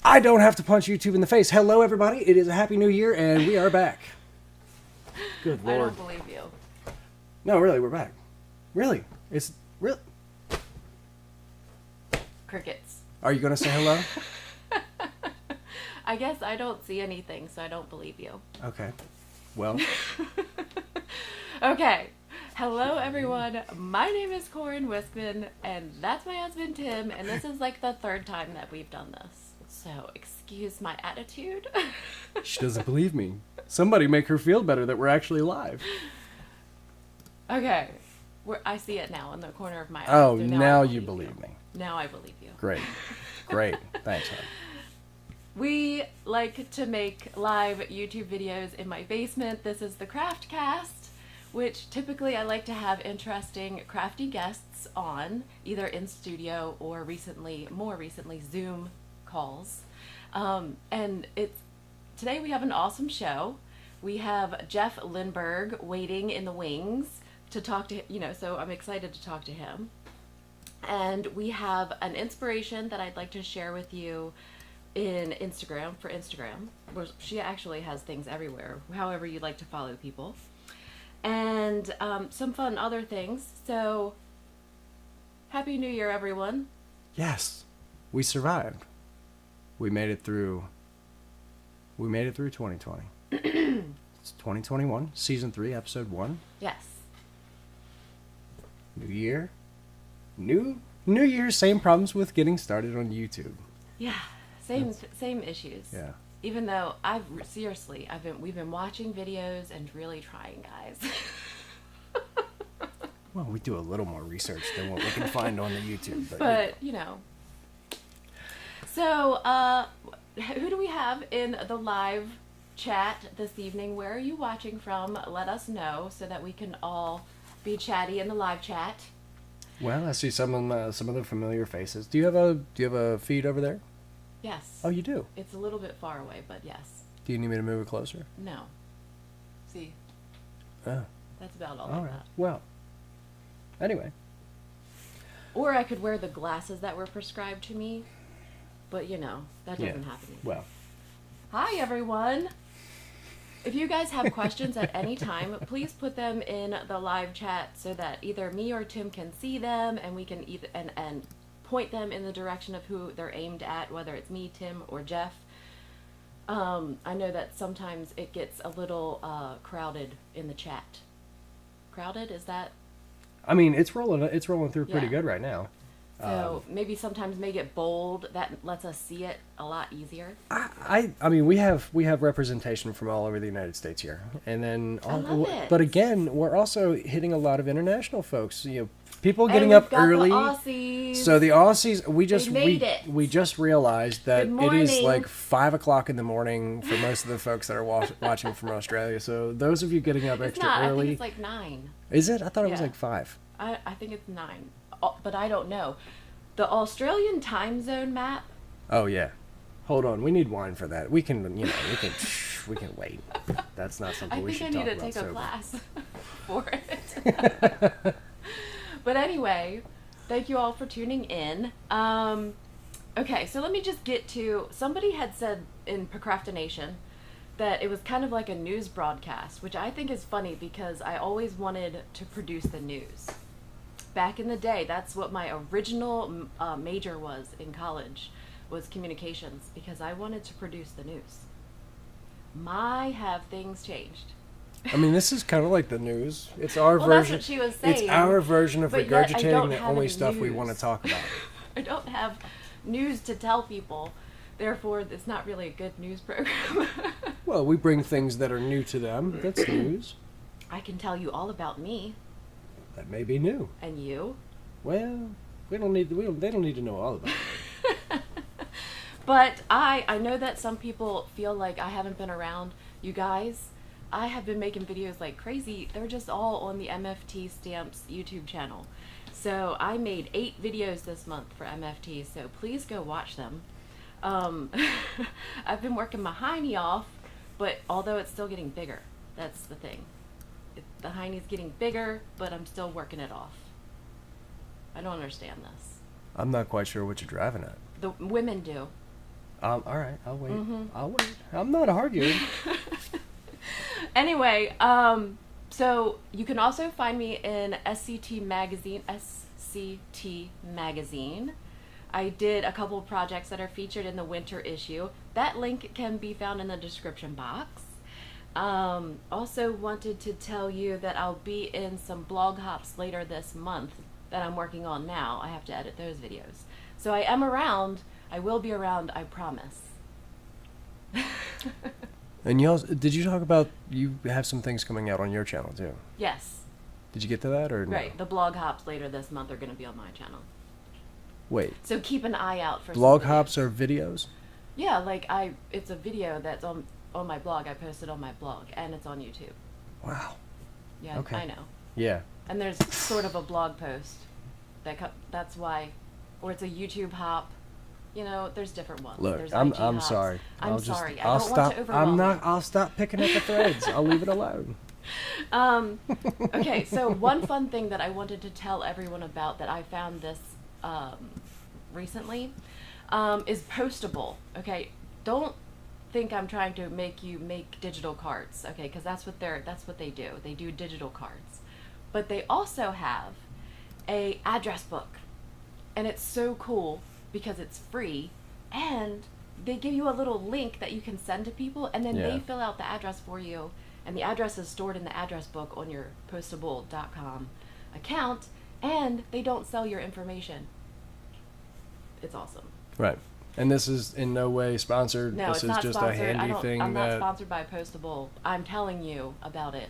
I don't have to punch YouTube in the face. Hello, everybody. It is a Happy New Year, and we are back. Good Lord. I don't believe you. No, really, we're back. Really. It's real. Crickets. Are you going to say hello? I guess I don't see anything, so I don't believe you. Okay. Well. Okay. Hello, everyone. My name is Koren Wiskman, and that's my husband, Tim, and this is like the third time that we've done this. So, excuse my attitude. She doesn't believe me. Somebody make her feel better that we're actually live. Okay. I see it now in the corner of my eye. Oh, so now you believe me. Now I believe you. Great. Great. Thanks, hon. We like to make live YouTube videos in my basement. This is the Craft Cast, which typically I like to have interesting crafty guests on, either in studio or more recently, Zoom calls. And today we have an awesome show. We have Jeff Lindberg waiting in the wings to talk to, so I'm excited to talk to him. And we have an inspiration that I'd like to share with you in Instagram, for Instagram. She actually has things everywhere, however you like to follow people. And some fun other things. So, Happy New Year, everyone. Yes. We survived. We made it through 2020. It's 2021, Season 3, Episode 1. Yes. New year. New year, same problems with getting started on YouTube. Yeah, same issues. Yeah. Even though we've been watching videos and really trying, guys. Well, we do a little more research than what we can find on the YouTube. But So, who do we have in the live chat this evening? Where are you watching from? Let us know so that we can all be chatty in the live chat. Well, I see some of the familiar faces. Do you have a feed over there? Yes. Oh, you do? It's a little bit far away, but yes. Do you need me to move it closer? No. See? Oh. That's about all All I right. got. Well, anyway. Or I could wear the glasses that were prescribed to me, but that doesn't happen. Well. Hi, everyone. If you guys have questions at any time, please put them in the live chat so that either me or Tim can see them, and we can and point them in the direction of who they're aimed at, whether it's me, Tim, or Jeff. I know that sometimes it gets a little crowded in the chat. Crowded, is that? I mean, it's rolling through pretty good right now. So maybe sometimes make it bold. That lets us see it a lot easier. I mean, we have representation from all over the United States here, and then I love it. But again, we're also hitting a lot of international folks. People getting up early. The Aussies. So the Aussies, we just realized that it is like 5 o'clock in the morning for most of the folks that are watching from Australia. So those of you getting up extra early, I think it's like 9. Is it? I thought it was like 5. I think it's 9. But I don't know. The Australian time zone map. Oh yeah, hold on. We need wine for that. We can, we can wait. That's not something we should talk about. I think I need to take a class for it. But anyway, thank you all for tuning in. Okay, so let me just get to. Somebody had said in Procrastination that it was kind of like a news broadcast, which I think is funny because I always wanted to produce the news. Back in the day, that's what my original major was in college, was communications, because I wanted to produce the news. Have things changed? I mean, this is kind of like the news. It's our version. That's what she was saying. It's our version of regurgitating the only stuff news. we want to talk about. I don't have news to tell people. Therefore, it's not really a good news program. Well, we bring things that are new to them. That's news. I can tell you all about me. That may be new. And you? Well, they don't need to know all about it. But I know that some people feel like I haven't been around. You guys, I have been making videos like crazy. They're just all on the MFT Stamps YouTube channel. So I made 8 videos this month for MFT, so please go watch them. I've been working my hiney off, but although it's still getting bigger, that's the thing. The hiney's getting bigger, but I'm still working it off. I don't understand this. I'm not quite sure what you're driving at. The women do. All right, I'll wait. I'll wait. I'm not arguing. Anyway, so you can also find me in SCT Magazine. SCT Magazine. I did a couple of projects that are featured in the winter issue. That link can be found in the description box. Also wanted to tell you that I'll be in some blog hops later this month that I'm working on now. I have to edit those videos. So I am around. I will be around, I promise. And you also, did you talk about, you have some things coming out on your channel too? Yes. Did you get to that or no? Right. The blog hops later this month are going to be on my channel. Wait. So keep an eye out for blog hops are videos? Yeah, like it's a video that's on my blog. I posted on my blog and it's on YouTube. Wow. Yeah, okay. I know. Yeah. And there's sort of a blog post that's why, or it's a YouTube hop. You know, there's different ones. Look, there's I'm hops. sorry. I'm sorry. I don't want to overwhelm you. I'll stop picking at the threads. I'll leave it alone. Okay, so one fun thing that I wanted to tell everyone about that I found this recently is Postable. Okay, don't think I'm trying to make you make digital cards. Okay, because that's what they do. They do digital cards, but they also have a address book, and it's so cool because it's free, and they give you a little link that you can send to people, and then they fill out the address for you, and the address is stored in the address book on your Postable.com account, and they don't sell your information. It's awesome. Right. And this is in no way sponsored. No, this it's is not just sponsored. a handy thing I'm not sponsored by Postable. I'm telling you about it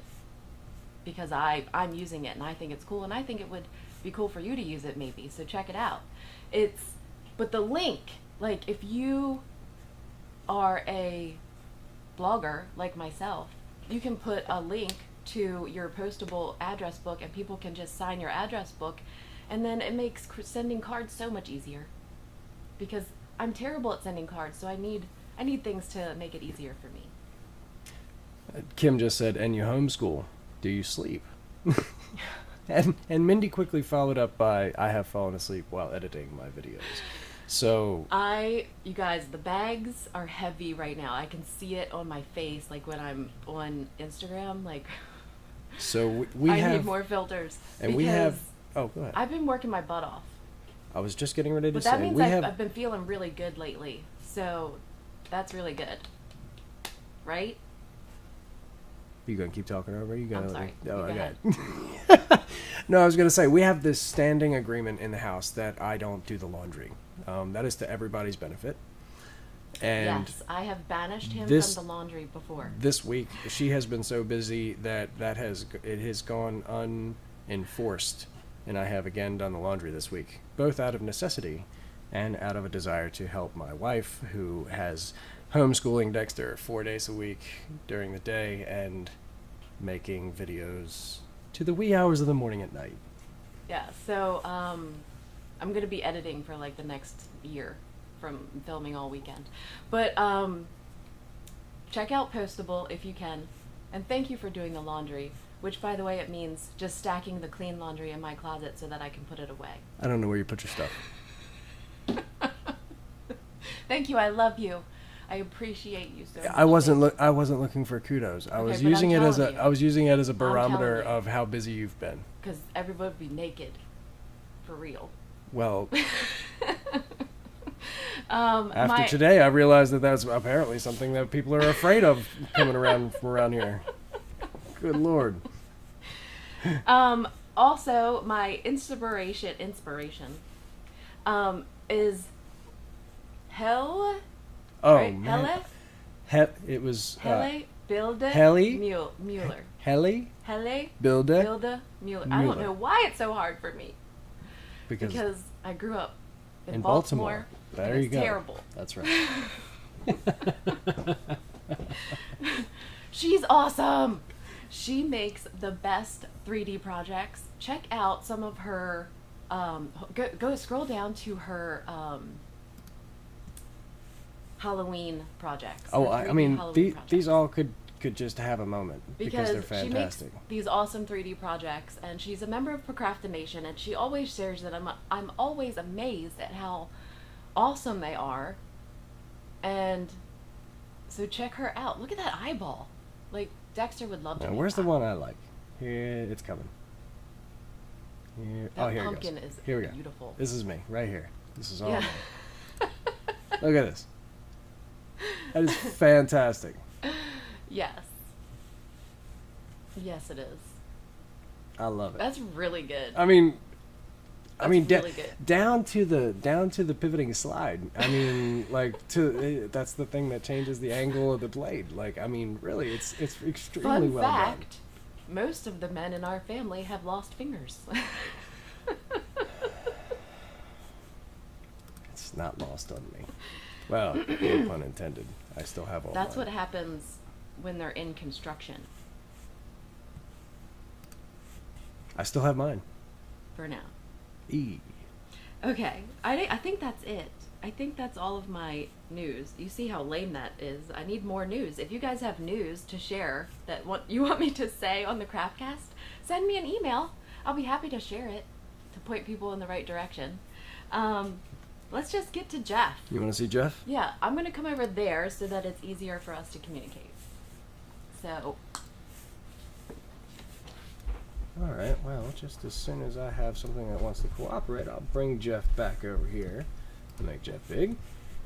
because I'm using it, and I think it's cool, and I think it would be cool for you to use it maybe, so check it out. But the link, like if you are a blogger like myself, you can put a link to your Postable address book and people can just sign your address book, and then it makes sending cards so much easier. Because I'm terrible at sending cards, so I need things to make it easier for me. Kim just said, and you homeschool. Do you sleep? and Mindy quickly followed up by, I have fallen asleep while editing my videos. So you guys, the bags are heavy right now. I can see it on my face, like when I'm on Instagram. Like, so I need more filters. And we have. Oh, go ahead. I've been working my butt off. I was just getting ready to say. But that means I've been feeling really good lately. So that's really good, right? You gonna keep talking over? You gonna? I'm sorry. Oh, I got it. No, I was gonna say we have this standing agreement in the house that I don't do the laundry. That is to everybody's benefit. And yes, I have banished him from the laundry before. This week, she has been so busy that it has gone unenforced, and I have again done the laundry this week, both out of necessity and out of a desire to help my wife, who has homeschooling Dexter 4 days a week during the day and making videos to the wee hours of the morning at night. Yeah, so I'm going to be editing for like the next year from filming all weekend. But check out Postable if you can. And thank you for doing the laundry, which, by the way, it means just stacking the clean laundry in my closet so that I can put it away. I don't know where you put your stuff. Thank you. I love you. I appreciate you so much. I wasn't looking for kudos. I was using it as a barometer of how busy you've been. Because everybody would be naked, for real. Well, after today, I realized that that's apparently something that people are afraid of coming around from around here. Good Lord. Also, my inspiration is Helle. Oh, right? man. Helle? It was... Helle, Bilde, Helle? Muller. Helle? Bilde, Muller. I don't know why it's so hard for me. Because I grew up in Baltimore. There you go. Terrible. That's right. She's awesome. She makes the best 3D projects. Check out some of her. Go scroll down to her Halloween projects. Oh, I mean, these all could just have a moment because they're fantastic. She makes these awesome 3D projects, and she's a member of Procrastination, and she always shares that I'm always amazed at how awesome they are, And so check her out. Look at that eyeball. Like, Dexter would love to Now, make where's the that. one I like? Here, it's coming. Here. That Oh, here it pumpkin goes. is Here we go. beautiful. This is me, right here. This is all Yeah. me. Look at this. That is fantastic. Yes. Yes, it is. I love it. That's really good. I mean, That's really good. down to the pivoting slide. I mean, like that's the thing that changes the angle of the blade. Like, I mean, really, it's extremely Fun well done. fact, most of the men in our family have lost fingers. It's not lost on me. Well, no pun intended. I still have all That's mine. what happens when they're in construction, I still have mine. for now. E. Okay, I think that's it. I think that's all of my news. You see how lame that is. I need more news. If you guys have news to share that what you want me to say on the Craftcast, send me an email. I'll be happy to share it to point people in the right direction. Let's just get to Jeff. You want to see Jeff? Yeah, I'm going to come over there so that it's easier for us to communicate. So, All right. Well, just as soon as I have something that wants to cooperate, I'll bring Jeff back over here and make Jeff big,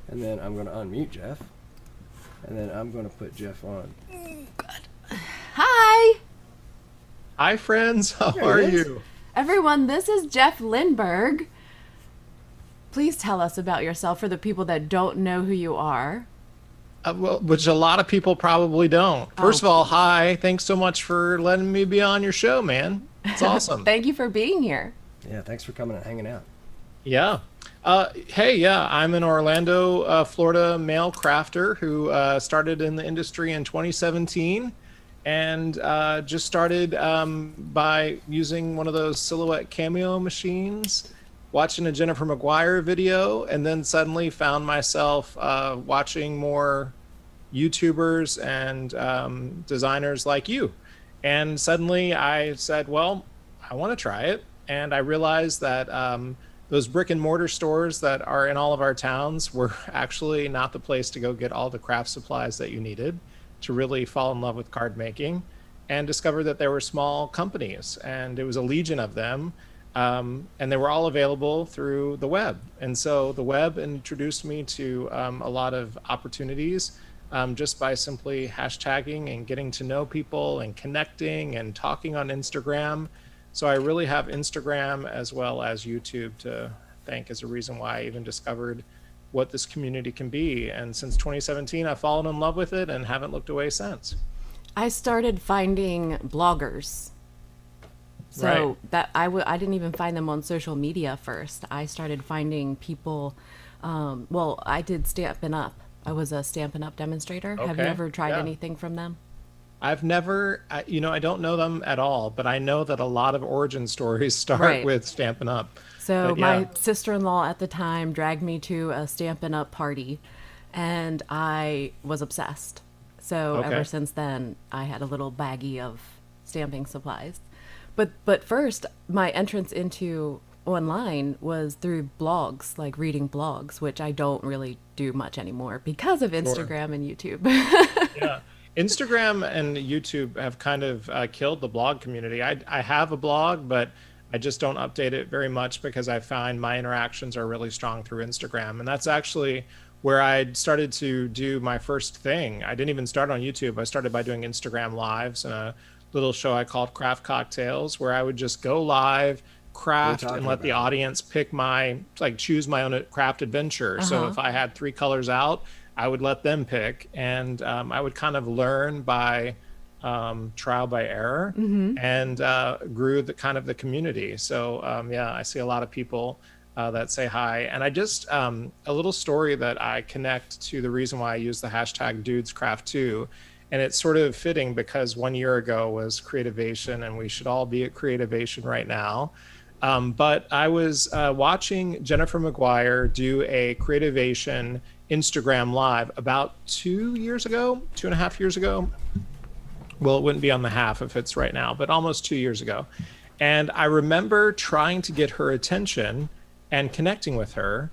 and then I'm going to unmute Jeff, and then I'm going to put Jeff on. hi! Hi, friends. How There are he is. you? Everyone, this is Jeff Lindberg. Please tell us about yourself for the people that don't know who you are. Well, which a lot of people probably don't. First of all, hi. Thanks so much for letting me be on your show, man. It's awesome. Thank you for being here. Yeah. Thanks for coming and hanging out. Yeah. Hey, yeah, I'm an Orlando, Florida male crafter who started in the industry in 2017 and just started by using one of those silhouette cameo machines, watching a Jennifer McGuire video, and then suddenly found myself watching more YouTubers and designers like you. And suddenly I said, well, I want to try it. And I realized that those brick and mortar stores that are in all of our towns were actually not the place to go get all the craft supplies that you needed to really fall in love with card making, and discovered that there were small companies and it was a legion of them. And they were all available through the web. And so the web introduced me to a lot of opportunities just by simply hashtagging and getting to know people and connecting and talking on Instagram. So I really have Instagram as well as YouTube to thank as a reason why I even discovered what this community can be. And since 2017, I've fallen in love with it and haven't looked away since. I started finding bloggers. So Right. that I didn't even find them on social media first. I started finding people. Well, I did Stampin' Up. I was a Stampin' Up demonstrator. Have you Okay, ever tried yeah. anything from them? I've never, I don't know them at all, but I know that a lot of origin stories start Right. with Stampin' Up. So But my yeah. sister-in-law at the time dragged me to a Stampin' Up party, and I was obsessed. So Okay. ever since then, I had a little baggie of stamping supplies. But first, my entrance into online was through blogs, like reading blogs, which I don't really do much anymore because of Instagram and YouTube. Yeah. Instagram and YouTube have kind of killed the blog community. I have a blog, but I just don't update it very much because I find my interactions are really strong through Instagram. And that's actually where I started to do my first thing. I didn't even start on YouTube. I started by doing Instagram lives and a little show I called Craft Cocktails, where I would just go live, craft, talking and let the about? audience pick choose my own craft adventure. So if I had 3 colors out, I would let them pick, and I would kind of learn by trial by error, and grew the community. So yeah, I see a lot of people that say hi, and I just a little story that I connect to the reason why I use the hashtag #DudesCraft2, and it's sort of fitting because 1 year ago was Creativation, and we should all be at Creativation right now. But I was watching Jennifer McGuire do a Creativation Instagram live about 2.5 years ago. Well, it wouldn't be on the half if it's right now, but almost 2 years ago. And I remember trying to get her attention and connecting with her.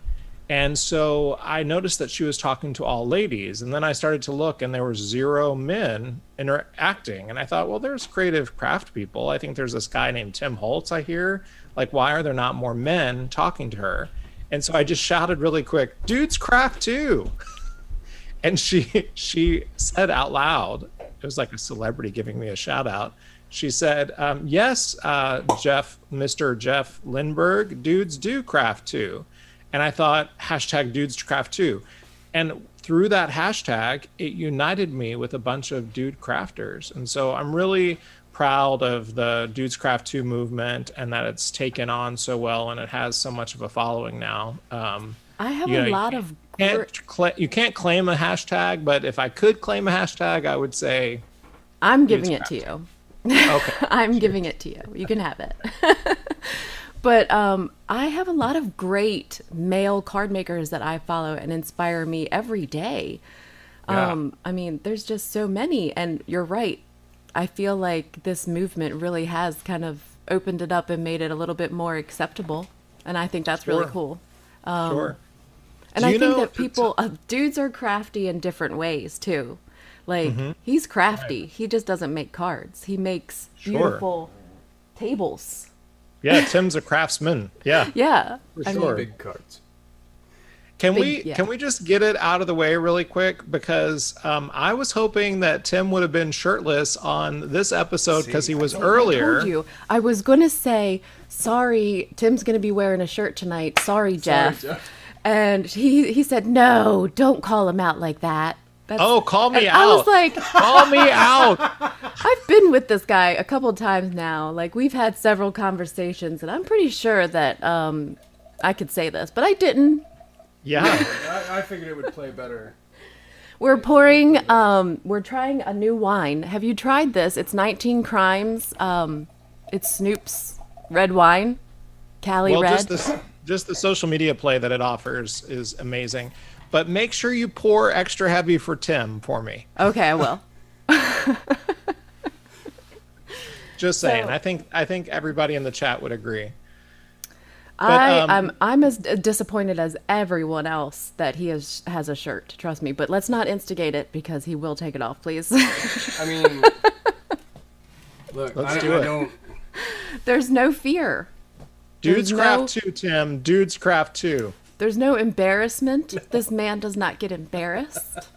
And so I noticed that she was talking to all ladies, and then I started to look, and there were 0 men interacting. And I thought, well, there's creative craft people. I think there's this guy named Tim Holtz I hear. Like, why are there not more men talking to her? And so I just shouted really quick, dudes craft too. And she said out loud, it was like a celebrity giving me a shout out. She said, yes, Mr. Jeff Lindberg, dudes do craft too. And I thought, hashtag dudes craft too. And through that hashtag, it united me with a bunch of dude crafters. And so I'm really proud of the Dudes Craft 2 movement and that it's taken on so well and it has so much of a following now. I have a lot of... You can't claim a hashtag, but if I could claim a hashtag, I would say... I'm giving it to you. Okay. I'm giving it to you. You can have it. But I have a lot of great male card makers that I follow and inspire me every day. Yeah. I mean, there's just so many. And you're right. I feel like this movement really has kind of opened it up and made it a little bit more acceptable. And I think that's really cool. Sure. And I think that people, dudes are crafty in different ways too. Like, he's crafty. He just doesn't make cards. He makes beautiful tables. Yeah, Tim's a craftsman. Yeah. Yeah. For sure. Big cards. Can we just get it out of the way really quick? Because I was hoping that Tim would have been shirtless on this episode because he was earlier. I told you. I was going to say, sorry, Tim's going to be wearing a shirt tonight. Sorry, Jeff. And he said, no, don't call him out like that. Call me out. I was like, call me out. I've been with this guy a couple times now. Like, we've had several conversations, and I'm pretty sure that I could say this, but I didn't. Yeah. I figured it would play better. We're pouring, we're trying a new wine. Have you tried this? It's 19 Crimes. It's Snoop's red wine, Cali Red. Just the social media play that it offers is amazing. But make sure you pour extra heavy for Tim for me. Okay, I will. Just saying. I think everybody in the chat would agree. I'm as disappointed as everyone else that he has a shirt. Trust me. But let's not instigate it because he will take it off, please. I mean, look, I don't. There's no fear. Dudes craft too, Tim. Dudes craft too. There's no embarrassment. This man does not get embarrassed.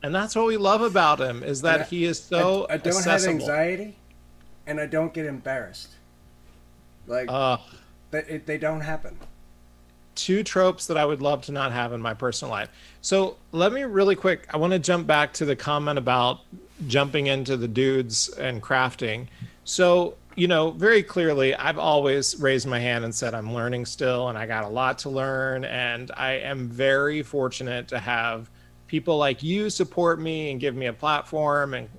And that's what we love about him, is that he is so I don't accessible. have anxiety, and I don't get embarrassed. Like, they don't happen. 2 tropes that I would love to not have in my personal life. So let me really quick, I want to jump back to the comment about jumping into the dudes and crafting. So, very clearly, I've always raised my hand and said I'm learning still, and I got a lot to learn, and I am very fortunate to have people like you support me and give me a platform, and,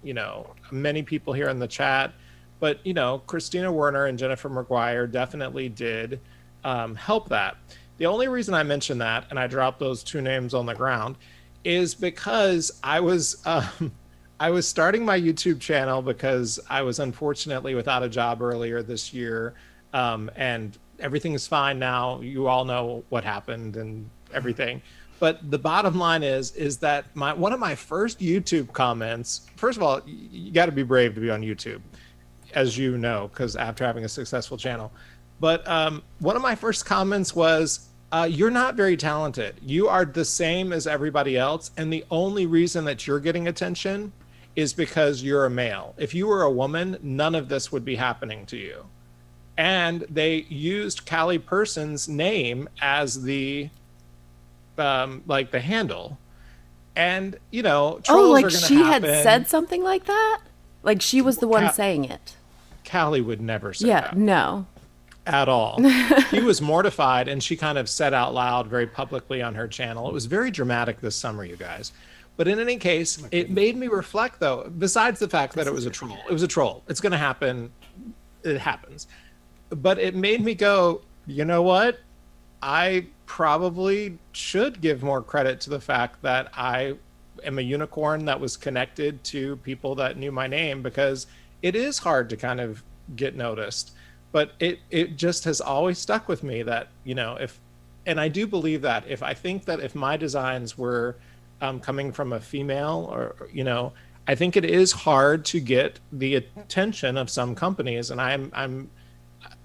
many people here in the chat. But, Christina Werner and Jennifer McGuire definitely did help that. The only reason I mentioned that, and I dropped those 2 names on the ground, is because I was starting my YouTube channel because I was unfortunately without a job earlier this year, and everything is fine now. You all know what happened and everything. But the bottom line is that one of my first YouTube comments, first of all, you got to be brave to be on YouTube, as you know, because after having a successful channel. But one of my first comments was, you're not very talented. You are the same as everybody else. And the only reason that you're getting attention is because you're a male. If you were a woman, none of this would be happening to you. And they used Callie Person's name as the the handle. And, trolls are going to she happen. had said something like that? Like she was the one saying it. Callie would never say that. Yeah, no. At all. She was mortified, and she kind of said out loud very publicly on her channel. It was very dramatic this summer, you guys. But in any case, it made me reflect, though, besides the fact that it was a troll. It was a troll. It's going to happen. It happens. But it made me go, you know what? I probably should give more credit to the fact that I am a unicorn that was connected to people that knew my name, because it is hard to kind of get noticed. But it just has always stuck with me that, and I do believe that I think that if my designs were coming from a female, or I think it is hard to get the attention of some companies, and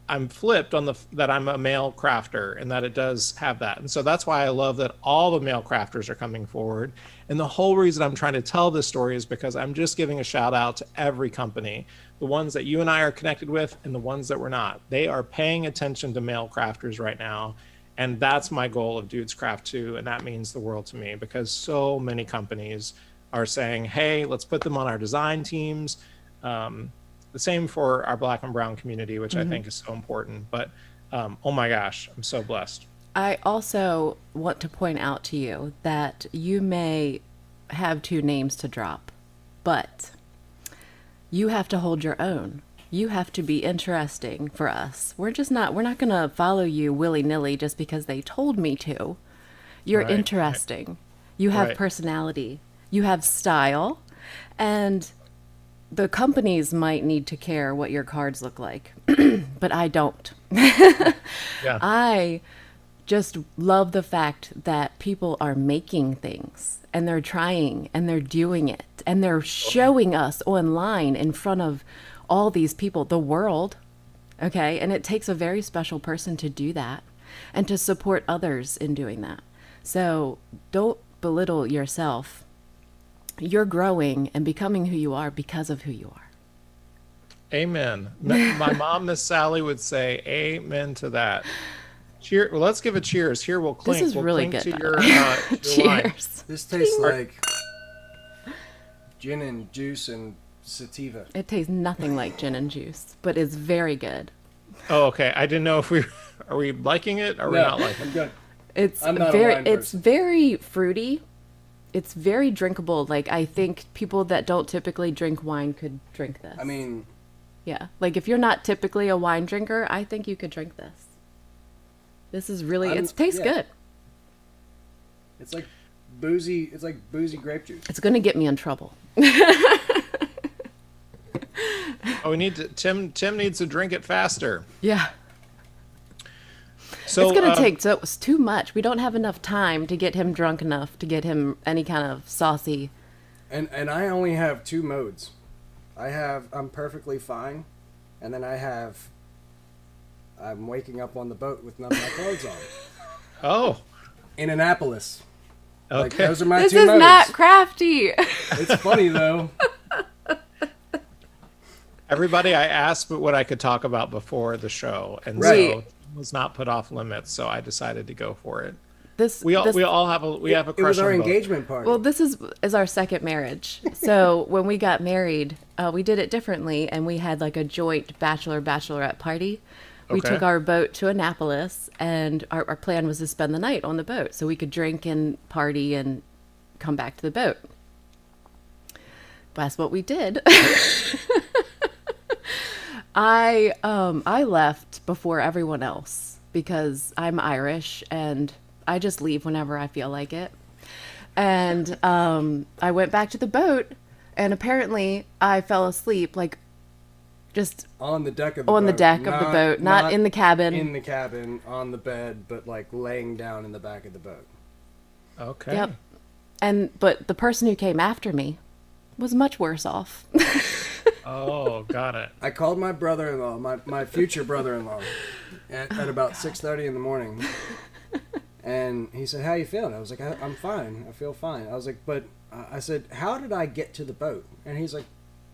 I'm flipped on that I'm a male crafter and that it does have that. And so that's why I love that all the male crafters are coming forward. And the whole reason I'm trying to tell this story is because I'm just giving a shout out to every company, the ones that you and I are connected with and the ones that we're not. They are paying attention to male crafters right now. And that's my goal of Dudes Craft too. And that means the world to me, because so many companies are saying, hey, let's put them on our design teams. The same for our Black and brown community, which I think is so important. But oh my gosh, I'm so blessed. I also want to point out to you that you may have two names to drop, but you have to hold your own. You have to be interesting for us. We're not going to follow you willy-nilly just because they told me to. You're Right, interesting. Right. You have Right. personality. You have style. And the companies might need to care what your cards look like, but I don't. Yeah. I just love the fact that people are making things and they're trying and they're doing it and they're showing us online in front of all these people, the world. Okay. And it takes a very special person to do that and to support others in doing that. So don't belittle yourself. You're growing and becoming who you are because of who you are. Amen. My mom, Miss Sally, would say amen to that. Cheer. Well, let's give a cheers. Here, we'll clink. This is we'll really clink good. to your wine. Cheers. This tastes like gin and juice and sativa. It tastes nothing like gin and juice, but it's very good. Oh, okay. I didn't know if are we liking it or are we not liking it? I'm good. I'm not a very wine it's person. very fruity. It's very drinkable. Like, I think people that don't typically drink wine could drink this. I mean, yeah. Like, if you're not typically a wine drinker, I think you could drink this. This is really it tastes good. it's like boozy grape juice. It's going to get me in trouble. Oh, we need to. Tim needs to drink it faster. Yeah. So It's going to take, so it was too much. We don't have enough time to get him drunk enough to get him any kind of saucy. And I only have two modes. I'm perfectly fine, and then I'm waking up on the boat with none of my clothes on. Oh, In Annapolis. okay. Like, those are my This two is modes. not crafty. It's funny though. Everybody, I asked what I could talk about before the show, and Right. so it was not put off limits. So I decided to go for it. This We this- all have a It crush was our on both. engagement party. Well, this is our second marriage. So when we got married, we did it differently, and we had like a joint bachelorette party. We Okay. took our boat to Annapolis, and our plan was to spend the night on the boat so we could drink and party and come back to the boat. That's what we did. I left before everyone else because I'm Irish and I just leave whenever I feel like it. And I went back to the boat, and apparently I fell asleep, like just on the deck of the on boat. the deck of the boat, not in the cabin. In the cabin, on the bed, but like laying down in the back of the boat. Okay. Yep. But the person who came after me was much worse off. Oh, got it. I called my brother-in-law, my future brother-in-law, at about 6:30 in the morning, and he said, "How you feeling?" I was like, "I'm fine. I feel fine." I was like, "But," I said, "How did I get to the boat?" And he's like,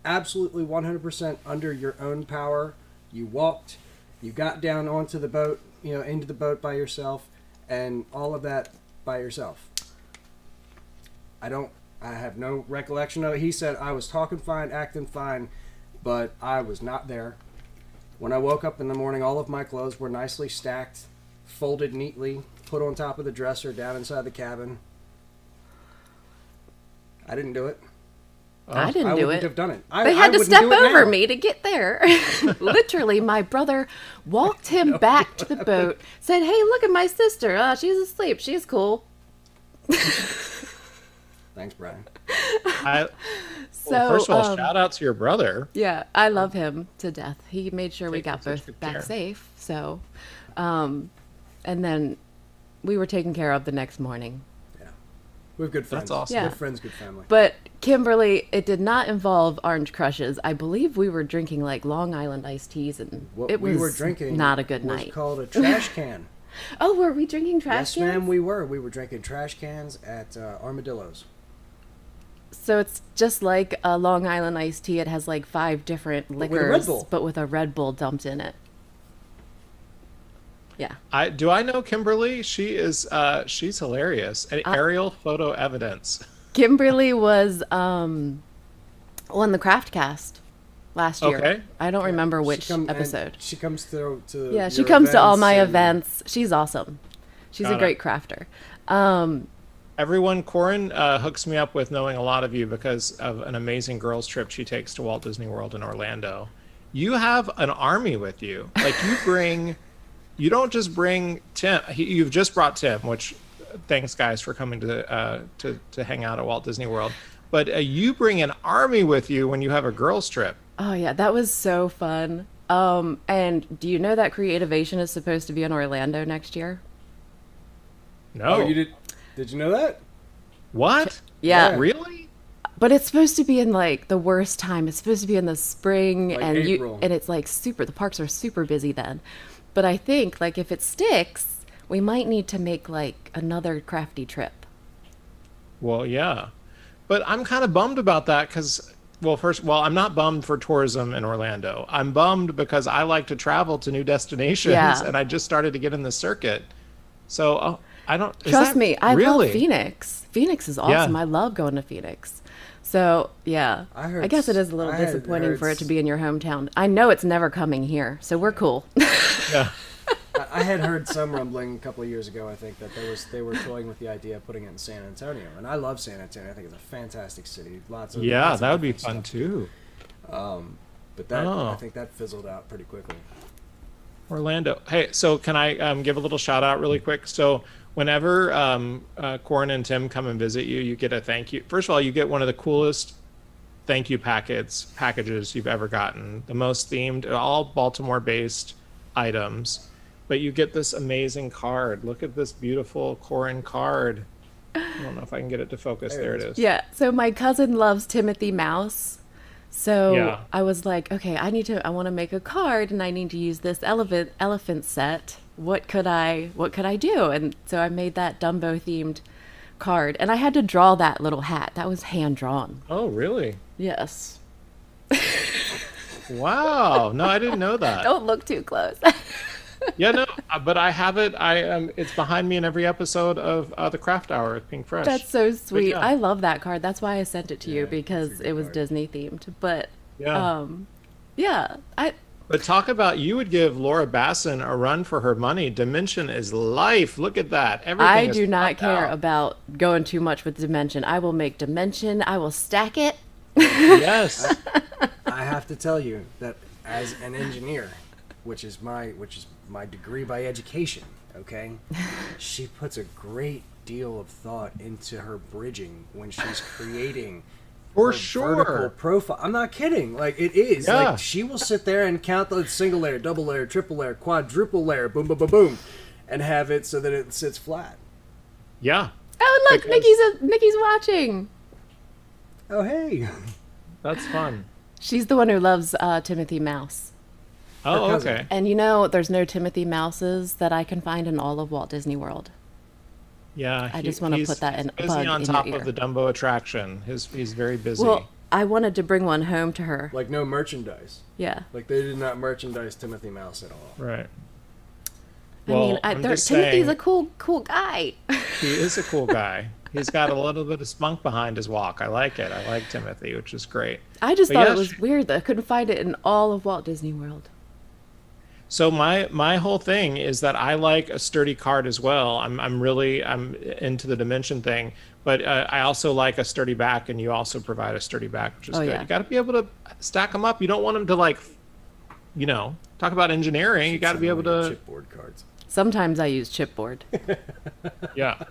"Absolutely 100% under your own power. You walked, you got down onto the boat, into the boat by yourself, and all of that by yourself." I have no recollection of it. He said I was talking fine, acting fine, but I was not there. When I woke up in the morning, all of my clothes were nicely stacked, folded neatly, put on top of the dresser down inside the cabin. I didn't do it. I didn't I do wouldn't it. have done it. They had to wouldn't step do it over now. me to get there. Literally, my brother walked him back to the boat, said, "Hey, look at my sister. She's asleep. She's cool." Thanks, Brian. So, Well, first of all, shout out to your brother. yeah, I love him to death. He made sure we Taking got such both good back care. safe. So, and then we were taken care of the next morning. Yeah. We have good friends. That's awesome. Yeah. Good friends, good family. But Kimberly, it did not involve orange crushes. I believe we were drinking like Long Island iced teas, and What it was we were drinking not a good was night. called a trash can. Oh, were we drinking trash Yes, cans? ma'am, we were. We were drinking trash cans at Armadillo's. So it's just like a Long Island iced tea. It has like 5 different with a liquors, Red Bull. but with a Red Bull dumped in it. Yeah. I know Kimberly. She is she's hilarious. And aerial photo evidence. Kimberly was on the Craft Cast last year. Okay. I don't remember She which and episode. She comes to Yeah, she your comes to all events my and- events. She's awesome. She's Got a it. great crafter. Everyone, Koren hooks me up with knowing a lot of you because of an amazing girls trip she takes to Walt Disney World in Orlando. You have an army with you. Like you don't just bring Tim. You've just brought Tim, which thanks guys for coming to hang out at Walt Disney World. But you bring an army with you when you have a girls trip. Oh yeah, that was so fun. And do you know that Creativation is supposed to be in Orlando next year? No, Oh, you did? Did you know that? What? Yeah. Really? But it's supposed to be in like the worst time. It's supposed to be in the spring, Like and April. it's like super. The parks are super busy then. But I think like if it sticks, we might need to make like another crafty trip. Well, yeah, but I'm kind of bummed about that because, I'm not bummed for tourism in Orlando. I'm bummed because I like to travel to new destinations, Yeah. and I just started to get in the circuit. So I don't Trust me, I really love Phoenix. Phoenix is awesome. I love going to Phoenix. So yeah, I guess it is a little I had disappointing for heard it to be in your hometown. I know it's never coming here, so we're cool. Yeah. I had heard some rumbling a couple of years ago. I think that they were toying with the idea of putting it in San Antonio, and I love San Antonio. I think it's a fantastic city. Lots of That would be different fun stuff. too. But that I think that fizzled out pretty quickly. Orlando. Hey, so can I give a little shout out really quick? So whenever Koren and Tim come and visit you, you get a thank you. First of all, you get one of the coolest thank you packages you've ever gotten. The most themed, all Baltimore-based items. But you get this amazing card. Look at this beautiful Koren card. I don't know if I can get it to focus. There it is. Yeah, so my cousin loves Timothy Mouse. So Yeah. I was like, okay, I want to make a card and I need to use this elephant set. What could I do? And so I made that Dumbo themed card, and I had to draw that little hat. That was hand drawn. Oh, really? Yes. Wow. No, I didn't know that. Don't look too close. Yeah, no, but I have it. It's behind me in every episode of the Craft Hour with Pink Fresh. That's so sweet. yeah. I love that card. That's why I sent it to you, Yeah, because it's a good it was card. Disney themed. But Yeah. yeah, But talk about, you would give Laura Basson a run for her money. Dimension is life. Look at that. Everything I is do not popped care out. about going too much with Dimension. I will make Dimension. I will stack it. Yes. I have to tell you that as an engineer, which is my degree by education, okay, she puts a great deal of thought into her bridging when she's creating For her sure. vertical profile. I'm not kidding. Like, it is. Yeah. Like, she will sit there and count the single layer, double layer, triple layer, quadruple layer, boom, boom, boom, boom, and have it so that it sits flat. Yeah. Oh, look, Because- Nikki's watching. Oh, hey. That's fun. She's the one who loves Timothy Mouse. Oh, Her cousin. okay. And you know, there's no Timothy Mouses that I can find in all of Walt Disney World. Yeah. I just wanna he's- put that in- he's a busy bug on in top your of ear. the Dumbo attraction. He's very busy. Well, I wanted to bring one home to her. Like, no merchandise. Yeah. Like, they did not merchandise Timothy Mouse at all. Right. I mean, I'm just Timothy's saying, a cool guy. he is a cool guy. He's got a little bit of spunk behind his walk. I like it. I like Timothy, which is great. I just But thought yeah, it was weird that I couldn't find it in all of Walt Disney World. So my whole thing is that I like a sturdy card as well. I'm into the dimension thing, but I also like a sturdy back, and you also provide a sturdy back, which is Oh, good. yeah. You got to be able to stack them up. You don't want them to, like, talk about engineering. You got to be able to, Chipboard cards. Sometimes I use chipboard. yeah.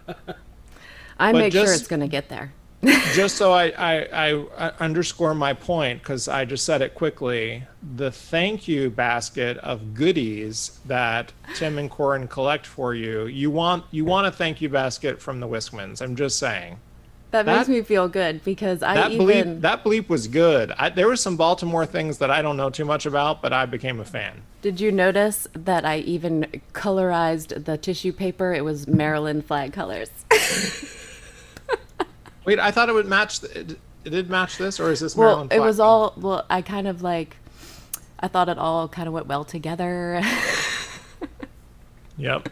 I But make sure just- it's going to get there. just so I underscore my point, because I just said it quickly, the thank you basket of goodies that Tim and Koren collect for you, you want a thank you basket from the Wiskmans. I'm just saying. That makes me feel good because that bleep was good. There were some Baltimore things that I don't know too much about, but I became a fan. Did you notice that I even colorized the tissue paper? It was Maryland flag colors. Wait, I thought it would match. It did match this, or is this Maryland flag? It was all. Well, I kind of I thought it all kind of went well together. Yep.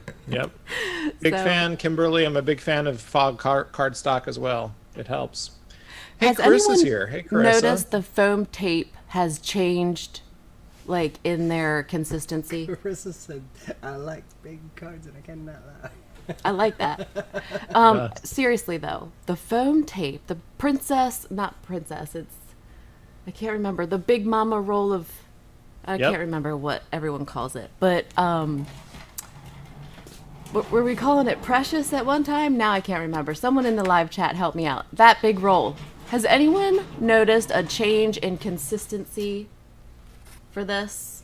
Big fan, Kimberly. I'm a big fan of fog cardstock as well. It helps. Hey, Has Carissa's anyone here. Hey, Carissa. noticed the foam tape has changed, in their consistency? Carissa said, "I like big cards and I cannot lie." I like that. Seriously though, the foam tape, the not princess, I can't remember, the Big Mama roll of, I can't remember what everyone calls it, but were we calling it precious at one time? Now I can't remember. Someone in the live chat help me out. That big roll. Has anyone noticed a change in consistency for this?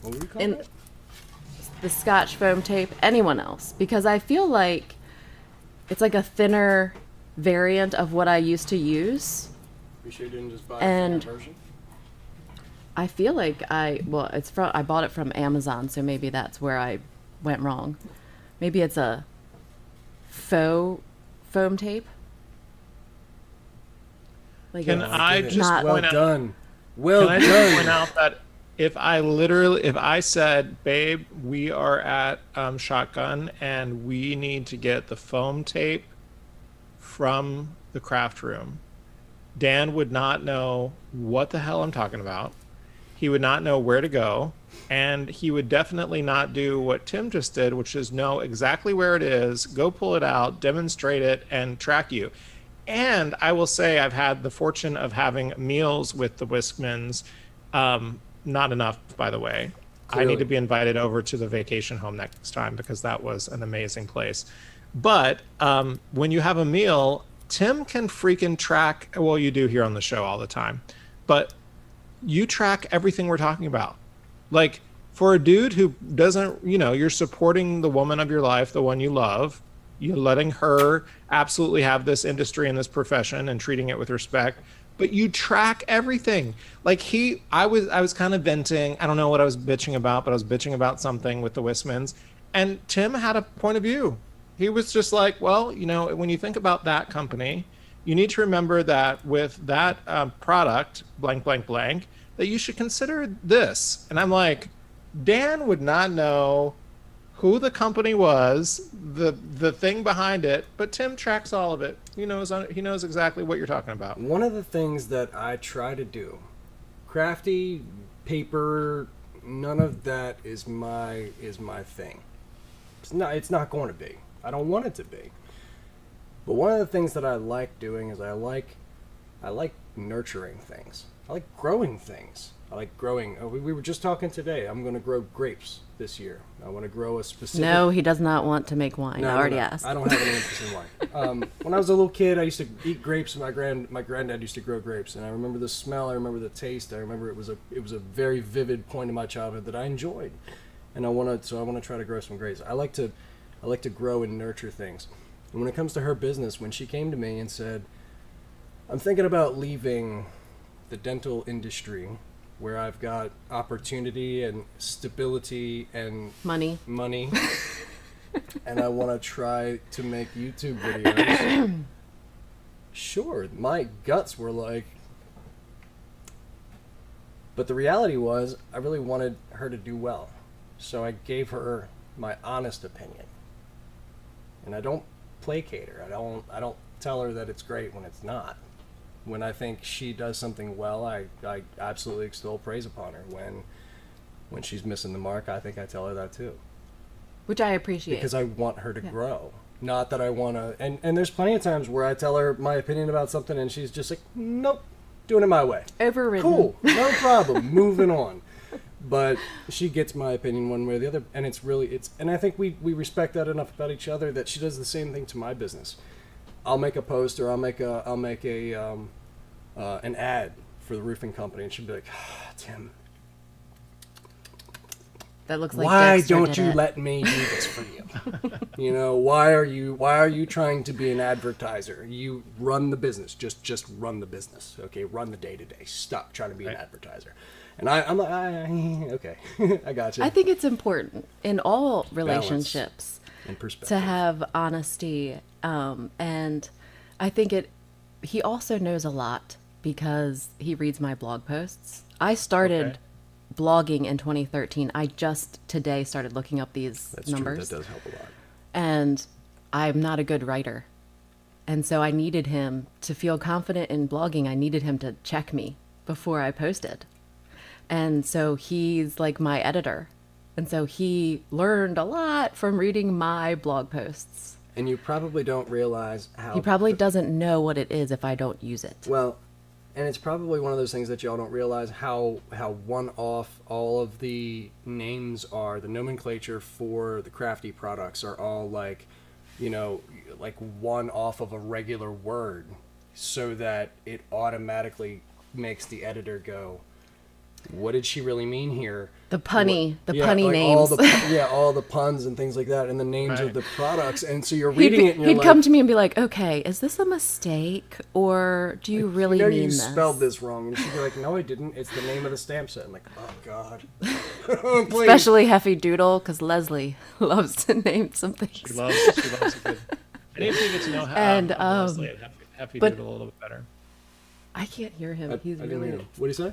What were we calling it? The Scotch foam tape. Anyone else? Because I feel like it's like a thinner variant of what I used to use. You sure you didn't just buy a And- thinner version? I feel like I bought it from Amazon, so maybe that's where I went wrong. Maybe it's a faux foam tape. Can I just not- Well point out? done. Well Can I just done. point out that if I said, babe, we are at Shotgun and we need to get the foam tape from the craft room, Dan would not know what the hell I'm talking about. He would not know where to go, and he would definitely not do what Tim just did, which is know exactly where it is, go pull it out, demonstrate it, and track you. And I will say I've had the fortune of having meals with the Wiskmans. Not enough, by the way. I need to be invited over to the vacation home next time because that was an amazing place. But when you have a meal, Tim can freaking track, well, you do here on the show all the time, but you track everything we're talking about. Like, for a dude who doesn't, you're supporting the woman of your life, the one you love, you're letting her absolutely have this industry and this profession and treating it with respect, but you track everything. Like I was kind of venting. I don't know what I was bitching about, but I was bitching about something with the Wiskmans, and Tim had a point of view. He was just like, well, when you think about that company, you need to remember that with that product, blank, blank, blank, that you should consider this. And I'm like, Dan would not know who the company was, the thing behind it, but Tim tracks all of it. He knows exactly what you're talking about. One of the things that I try to do, crafty, paper, none of that is my thing. It's not going to be. I don't want it to be. But one of the things that I like doing is I like nurturing things. I like growing things. I like growing. We were just talking today. I'm going to grow grapes this year. I want to grow a specific. No, he does not want to make wine. I already asked. I don't have any interest in wine. When I was a little kid, I used to eat grapes. My granddad used to grow grapes, and I remember the smell. I remember the taste. I remember it was a very vivid point in my childhood that I enjoyed, and I want to try to grow some grapes. I like to grow and nurture things. And when it comes to her business, when she came to me and said, "I'm thinking about leaving the dental industry, where I've got opportunity and stability and Money. and I want to try to make YouTube videos." Sure, my guts were like, but the reality was I really wanted her to do well. So I gave her my honest opinion. And I don't placate her. I don't tell her that it's great when it's not. When I think she does something well, I absolutely extol praise upon her. When she's missing the mark, I think I tell her that too. Which I appreciate. Because I want her to grow. Not that I want to... And there's plenty of times where I tell her my opinion about something and she's just like, nope, doing it my way. Overridden. Cool, no problem, moving on. But she gets my opinion one way or the other, and and I think we respect that enough about each other that she does the same thing to my business. I'll make a post or I'll make a an ad for the roofing company, and she'll be like, Tim, That looks like why Dexter don't did you it. let me do this for you? You know, why are you trying to be an advertiser? You run the business. Just run the business. Okay, run the day to day. Stop trying to be an advertiser. And I'm like, okay, I got you. I think it's important in all relationships and perspective to have honesty, and I think he also knows a lot because he reads my blog posts. I started blogging in 2013. I just today started looking up these That's numbers. true. That does help a lot. And I'm not a good writer. And so I needed him to feel confident in blogging. I needed him to check me before I posted. And so he's like my editor. And so he learned a lot from reading my blog posts. And you probably don't realize how... He probably doesn't know what it is if I don't use it. Well, and it's probably one of those things that y'all don't realize how one-off all of the names are. The nomenclature for the crafty products are all like, you know, like one off of a regular word, so that it automatically makes the editor go, what did she really mean here? The punny like names. All the puns and things like that, and the names of the products. And so you're reading it, and you're he'd like, come to me and be like, okay, is this a mistake? Or do you really you know, mean you this? spelled this wrong. And she'd be like, no, I didn't. It's the name of the stamp set. I'm like, oh, God. Please. Especially Heffy Doodle, because Leslie loves to name some things. She loves a good. I need to get to know Leslie and Happy Doodle a little bit better. I can't hear him. He's I didn't really... hear him. What did he say?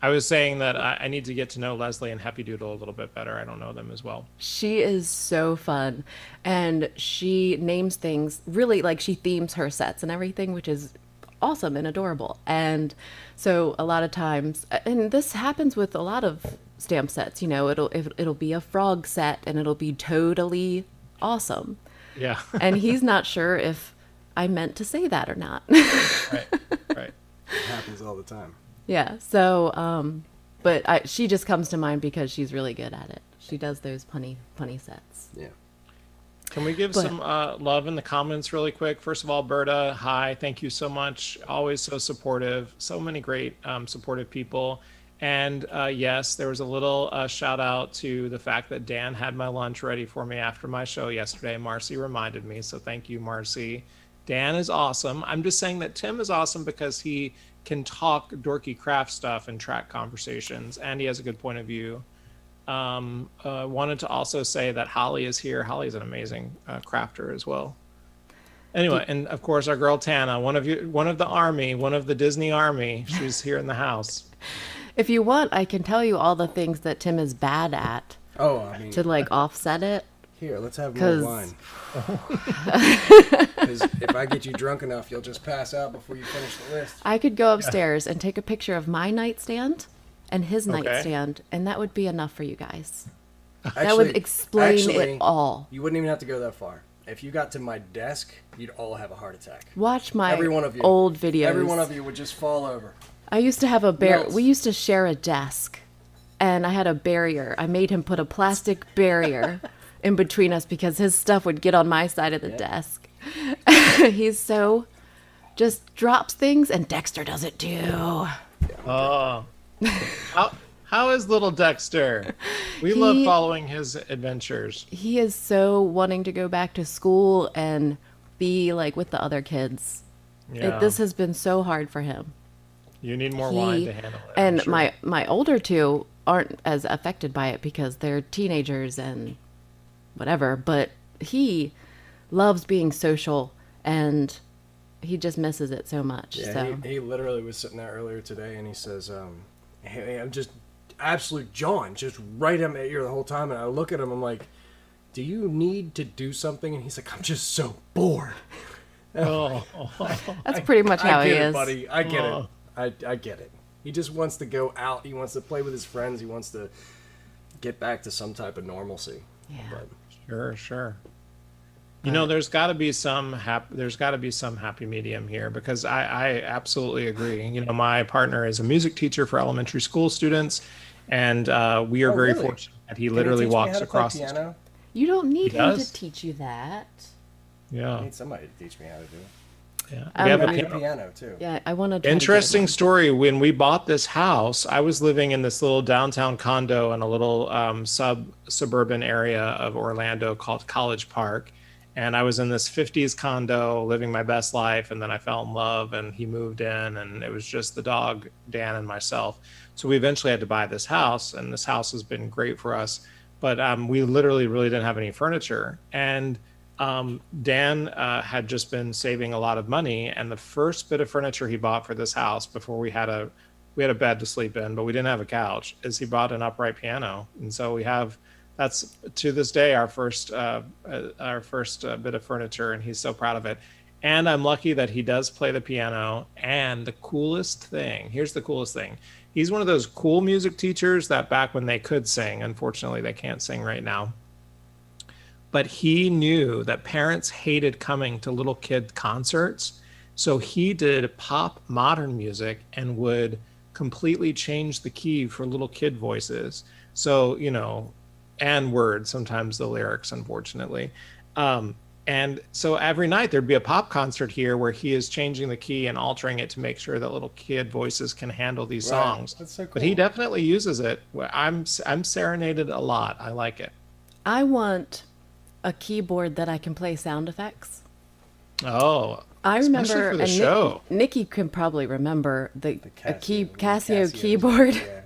I was saying that I need to get to know Leslie and Happy Doodle a little bit better. I don't know them as well. She is so fun. And she names things really, like she themes her sets and everything, which is awesome and adorable. And so a lot of times, and this happens with a lot of stamp sets, you know, it'll be a frog set and it'll be totally awesome. Yeah. And he's not sure if I meant to say that or not. Right. It happens all the time. Yeah. So, but she just comes to mind because she's really good at it. She does those punny sets. Yeah. Can we give some love in the comments really quick? First of all, Berta, hi. Thank you so much. Always so supportive. So many great supportive people. And yes, there was a little shout out to the fact that Dan had my lunch ready for me after my show yesterday. Marcy reminded me. So thank you, Marcy. Dan is awesome. I'm just saying that Tim is awesome because he can talk dorky craft stuff and track conversations, and he has a good point of view. Wanted to also say that Holly is here. Holly is an amazing crafter as well. Anyway, and of course our girl Tana, one of the army, one of the Disney army. She's here in the house. If you want, I can tell you all the things that Tim is bad at. Oh, I mean, to like offset it. Here, let's have more wine. Because if I get you drunk enough, you'll just pass out before you finish the list. I could go upstairs and take a picture of my nightstand and his nightstand, and that would be enough for you guys. That would explain it all. You wouldn't even have to go that far. If you got to my desk, you'd all have a heart attack. Watch my every one of you. old videos. Every one of you would just fall over. I used to have we used to share a desk, and I had a barrier. I made him put a plastic barrier in between us because his stuff would get on my side of the desk. He's so just drops things, and Dexter does it too. Oh, how is little Dexter? We love following his adventures. He is so wanting to go back to school and be like with the other kids. Yeah. This has been so hard for him. You need more wine to handle it. And sure. my older two aren't as affected by it because they're teenagers and whatever, but he loves being social and he just misses it so much. Yeah, so. he literally was sitting there earlier today and he says, hey, I'm just absolute John, just right at my ear the whole time. And I look at him, I'm like, do you need to do something? And he's like, I'm just so bored. Oh. That's pretty much how he is. Buddy. I get it. I get it. He just wants to go out. He wants to play with his friends. He wants to get back to some type of normalcy. Yeah. But, Sure. You know, there's got to be some happy medium here because I absolutely agree. You know, my partner is a music teacher for elementary school students, and we are very fortunate that he literally walks across the street. You don't need him to teach you that. I Yeah. need somebody to teach me how to do it. Yeah. We have I a need a piano. piano too. Yeah, I want to. Interesting story. When we bought this house, I was living in this little downtown condo in a little suburban area of Orlando called College Park. And I was in this 50s condo living my best life. And then I fell in love and he moved in and it was just the dog, Dan, and myself. So we eventually had to buy this house, and this house has been great for us. But we literally really didn't have any furniture. And Dan had just been saving a lot of money, and the first bit of furniture he bought for this house before we had a bed to sleep in, but we didn't have a couch, is he bought an upright piano. And so that's to this day our first bit of furniture, and he's so proud of it. And I'm lucky that he does play the piano. And the coolest thing, here's the coolest thing. He's one of those cool music teachers that back when they could sing, unfortunately they can't sing right now. But he knew that parents hated coming to little kid concerts. So he did pop modern music and would completely change the key for little kid voices. So, and words, sometimes the lyrics, unfortunately. And so every night there'd be a pop concert here where he is changing the key and altering it to make sure that little kid voices can handle these songs. That's so cool. But he definitely uses it. I'm serenaded a lot. I like it. I want a keyboard that I can play sound effects. Oh, I remember, especially for the and show. Nikki can probably remember the Casio keyboard Yeah.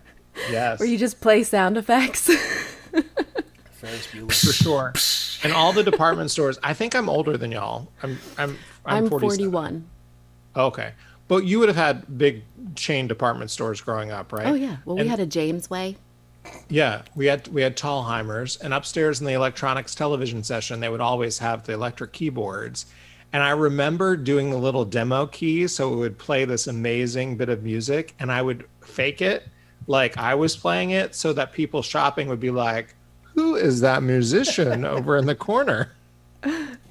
Yes, where you just play sound effects. Ferris Bueller. for sure. And all the department stores. I think I'm older than y'all. I'm 47. 41. Okay, but you would have had big chain department stores growing up, right? Oh yeah. Well, we And- had a James Way. Yeah, we had Tallheimers, and upstairs in the electronics television session, they would always have the electric keyboards. And I remember doing the little demo key, so it would play this amazing bit of music, and I would fake it like I was playing it, so that people shopping would be like, "Who is that musician over in the corner?"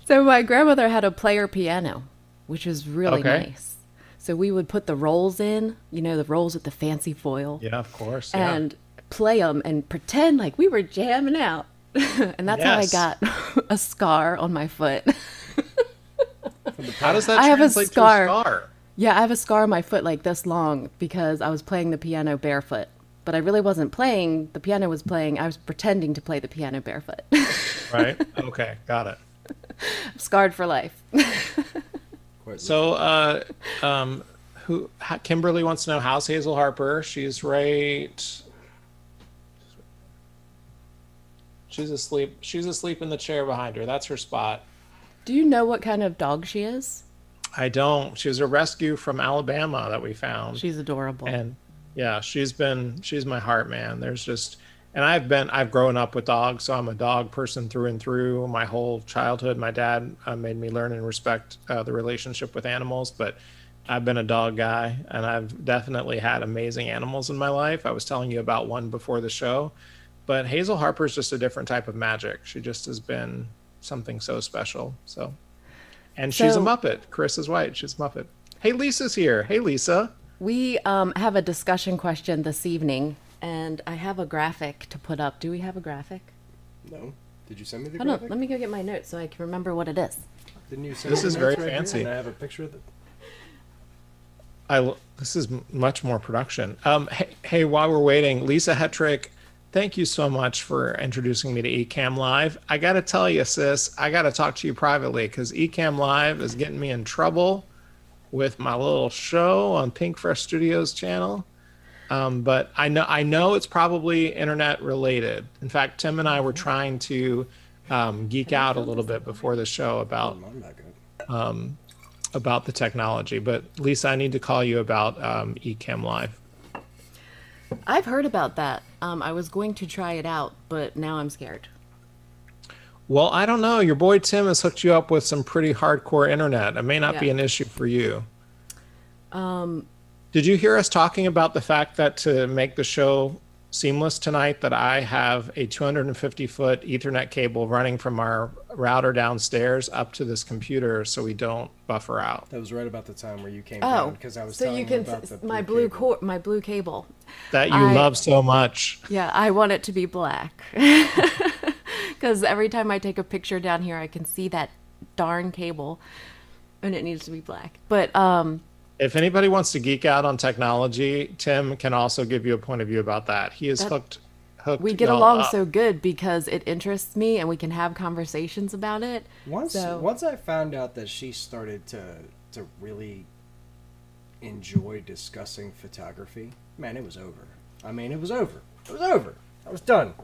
So my grandmother had a player piano, which was really Okay. nice. So we would put the rolls in, the rolls with the fancy foil, Yeah, of course. Yeah. and play them and pretend like we were jamming out. And that's how I Yes. got a scar on my foot. How does that I have a translate to scar. a scar? Yeah, I have a scar on my foot like this long because I was playing the piano barefoot. But I really wasn't playing. The piano was playing. I was pretending to play the piano barefoot. Right? Okay, got it. I'm scarred for life. So, Kimberly wants to know, how's Hazel Harper? She's right. She's asleep. She's asleep in the chair behind her. That's her spot. Do you know what kind of dog she is? I don't. She was a rescue from Alabama that we found. She's adorable. And yeah, she's my heart, man. I've grown up with dogs, so I'm a dog person through and through. My whole childhood, my dad made me learn and respect the relationship with animals, but I've been a dog guy, and I've definitely had amazing animals in my life. I was telling you about one before the show, but Hazel Harper is just a different type of magic. She just has been something so special. And she's a Muppet. Chris is white. She's a Muppet. Hey, Lisa's here. Hey, Lisa. We have a discussion question this evening, and I have a graphic to put up. Do we have a graphic? No. Did you send me the Hold on, graphic? let me go get my notes so I can remember what it is. Didn't you send This me is the very notes right here? fancy. And I have a picture of it. This is much more production. Hey, while we're waiting, Lisa Hetrick, thank you so much for introducing me to Ecamm Live. I got to tell you, sis, I got to talk to you privately because Ecamm Live is getting me in trouble with my little show on Pink Fresh Studios channel. But I know it's probably internet related. In fact, Tim and I were trying to geek out a little bit before the show about I'm not good. about the technology. But Lisa, I need to call you about Ecamm Live. I've heard about that. I was going to try it out, but now I'm scared. Well, I don't know. Your boy Tim has hooked you up with some pretty hardcore internet. It may not be Yeah. an issue for you. Did you hear us talking about the fact that to make the show seamless tonight, that I have a 250-foot Ethernet cable running from our router downstairs up to this computer so we don't buffer out? That was right about the time where you came Oh, down because I was so telling you can about the my blue cable. my blue cable. That you I- love so much. Yeah, I want it to be black. Because every time I take a picture down here, I can see that darn cable, and it needs to be black. But If anybody wants to geek out on technology, Tim can also give you a point of view about that. He is hooked. We get y'all along up. so good because it interests me and we can have conversations about it. Once I found out that she started to really enjoy discussing photography, man, it was over. I mean, it was over. It was over. I was done.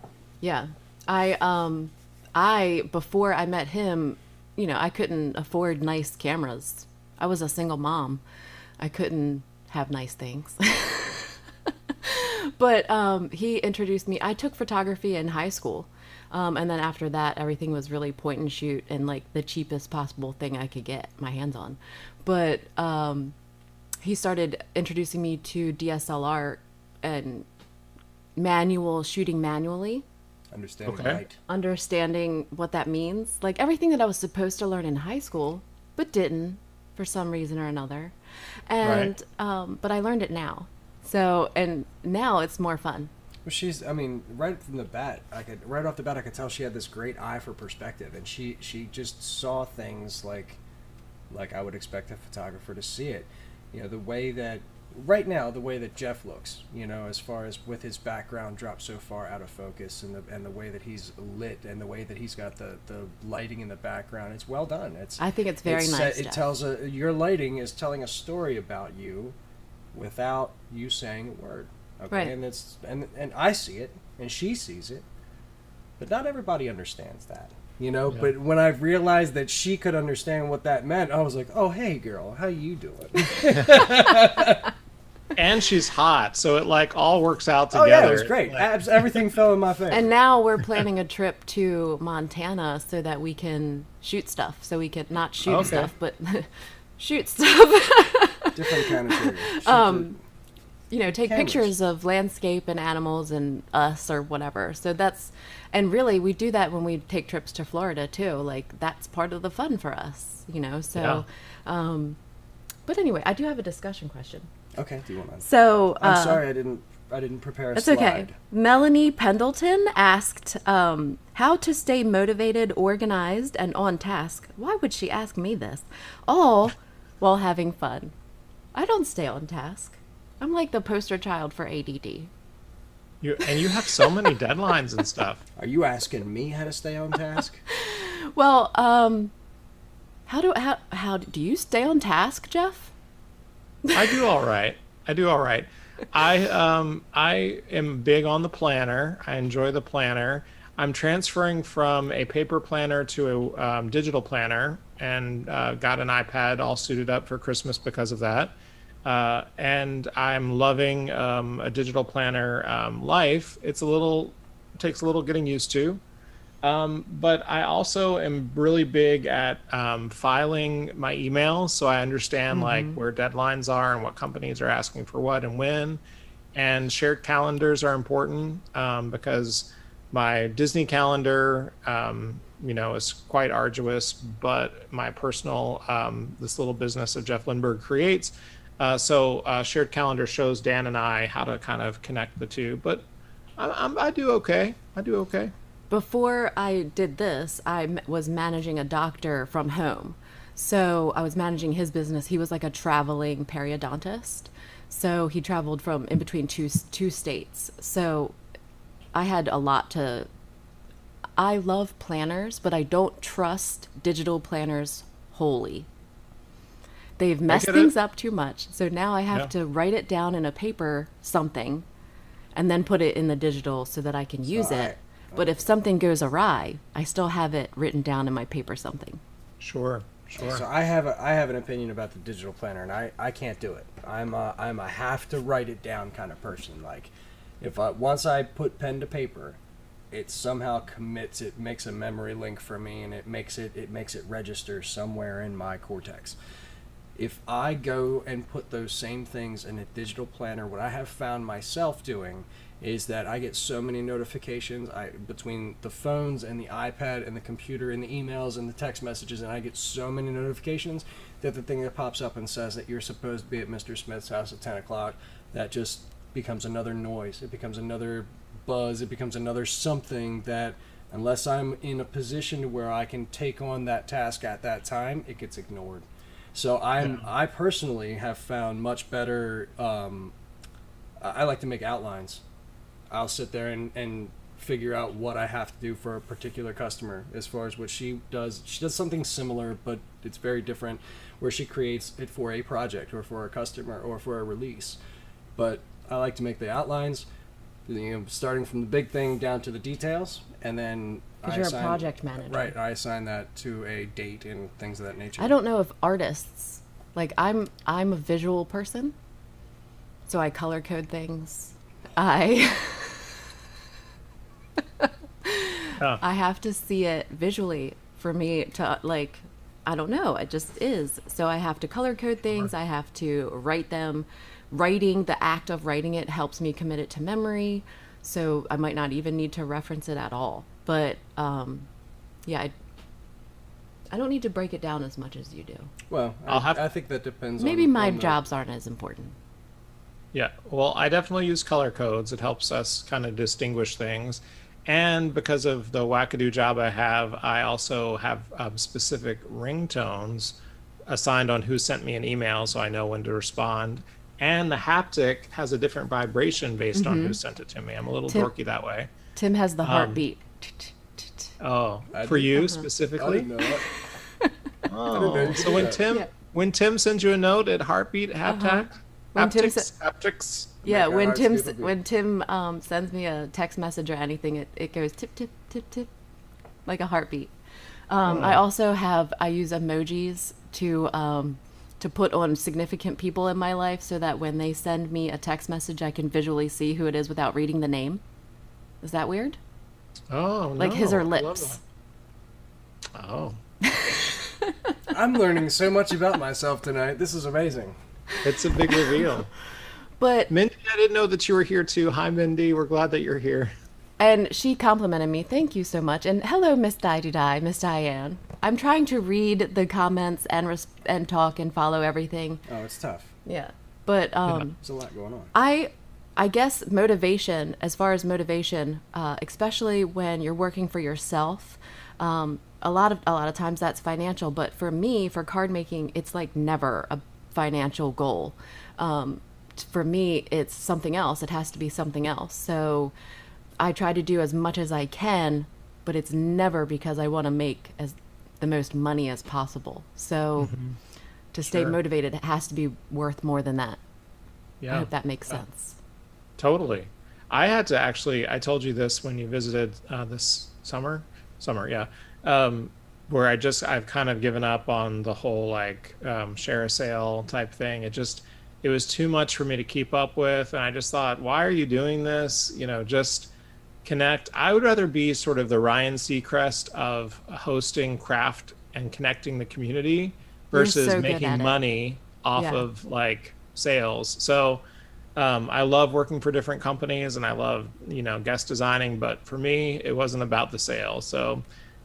Yeah. I before I met him, I couldn't afford nice cameras. I was a single mom. I couldn't have nice things. But he introduced me. I took photography in high school. And then after that, everything was really point and shoot and like the cheapest possible thing I could get my hands on. But he started introducing me to DSLR and shooting manually. Understanding what that means. Like everything that I was supposed to learn in high school, but didn't for some reason or another. And but I learned it now. So, and now it's more fun. Well, right from the bat, right off the bat, I could tell she had this great eye for perspective, and she just saw things like I would expect a photographer to see it. The way that Jeff looks, as far as with his background dropped so far out of focus, and the way that he's lit, and the way that he's got the lighting in the background, it's well done. I think it's very nice. It tells your lighting is telling a story about you, without you saying a word. Okay, right. And I see it, and she sees it, but not everybody understands that. Yeah. But when I realized that she could understand what that meant, I was like, oh, hey, girl, how you doing? And she's hot, so it like all works out together. Oh, yeah, it was great. Everything fell in my face. And now we're planning a trip to Montana so that we can shoot stuff. So we can not shoot stuff, but shoot stuff. Different kind of shooting. Take pictures of landscape and animals and us or whatever. So and really we do that when we take trips to Florida too. Like that's part of the fun for us, so, but anyway, I do have a discussion question. Okay, do you want to? So, I'm sorry I didn't prepare a slide. It's okay. Melanie Pendleton asked, how to stay motivated, organized, and on task. Why would she ask me this? All while having fun. I don't stay on task. I'm like the poster child for ADD. You have so many deadlines and stuff. Are you asking me how to stay on task? Well, how do you stay on task, Jeff? I do all right. I am big on the planner. I enjoy the planner. I'm transferring from a paper planner to a digital planner, and got an iPad all suited up for Christmas because of that. And I'm loving a digital planner life. It takes a little getting used to. But I also am really big at filing my emails, so I understand like where deadlines are and what companies are asking for what and when. And shared calendars are important because my Disney calendar, is quite arduous, but my personal, this little business of Jeff Lindberg creates. So shared calendar shows Dan and I how to kind of connect the two. But I do okay. Before I did this, I was managing a doctor from home. So I was managing his business. He was like a traveling periodontist. So he traveled from in between two states. So I had a lot to... I love planners, but I don't trust digital planners wholly. They've messed things up too much. So now I have to write it down in a paper something and then put it in the digital so that I can use it. But if something goes awry, I still have it written down in my paper something. Sure. So I have an opinion about the digital planner, and I can't do it. I'm a have to write it down kind of person. Like, once I put pen to paper, it somehow commits. It makes a memory link for me, and it makes it register somewhere in my cortex. If I go and put those same things in a digital planner, what I have found myself doing is that I get so many notifications between the phones and the iPad and the computer and the emails and the text messages, and I get so many notifications that the thing that pops up and says that you're supposed to be at Mr. Smith's house at 10 o'clock, that just becomes another noise. It becomes another buzz. It becomes another something that Unless I'm in a position where I can take on that task at that time, it gets ignored. So I personally have found much better. I like to make outlines. I'll sit there and figure out what I have to do for a particular customer as far as what she does. She does something similar, but it's very different, where she creates it for a project or for a customer or for a release. But I like to make the outlines, starting from the big thing down to the details, and then because you're a project manager. Right, I assign that to a date and things of that nature. I don't know if artists, like I'm a visual person, so I color code things. I have to see it visually for me to, like, I don't know, it just is. So I have to color code things, I have to write them. Writing, the act of writing it helps me commit it to memory, so I might not even need to reference it at all. But I don't need to break it down as much as you do. Well, I think that depends. Maybe my jobs aren't as important. Yeah, well, I definitely use color codes. It helps us kind of distinguish things. And because of the wackadoo job I have, I also have specific ringtones assigned on who sent me an email, so I know when to respond. And the haptic has a different vibration based on who sent it to me. I'm a little dorky that way. Tim has the heartbeat. Oh, for you specifically? I didn't know that. Oh, so when Tim sends you a note at heartbeat haptics, yeah, Like when Tim sends me a text message or anything, it goes tip tip tip tip, like a heartbeat. I use emojis to put on significant people in my life, so that when they send me a text message, I can visually see who it is without reading the name. Is that weird? Oh, like his or I love lips. that. Oh. I'm learning so much about myself tonight. This is amazing. It's a big reveal. But Mindy, I didn't know that you were here too. Hi, Mindy. We're glad that you're here. And she complimented me. Thank you so much. And hello, Miss Miss Diane. I'm trying to read the comments and talk and follow everything. Oh, it's tough. Yeah. But There's a lot going on. I guess motivation, as far as motivation, especially when you're working for yourself, a lot of times that's financial. But for me, for card making, it's like never a financial goal. For me, it's something else. It has to be something else. So I try to do as much as I can, but it's never because I want to make as the most money as possible. So to stay motivated, it has to be worth more than that. Yeah. I hope that makes sense. Totally. I had to actually, I told you this when you visited this summer, yeah, where I've kind of given up on the whole like share a sale type thing. It was too much for me to keep up with. And I just thought, why are you doing this? Just connect. I would rather be sort of the Ryan Seacrest of hosting craft and connecting the community versus making money off of like sales. So I love working for different companies and I love, guest designing, but for me, it wasn't about the sale. So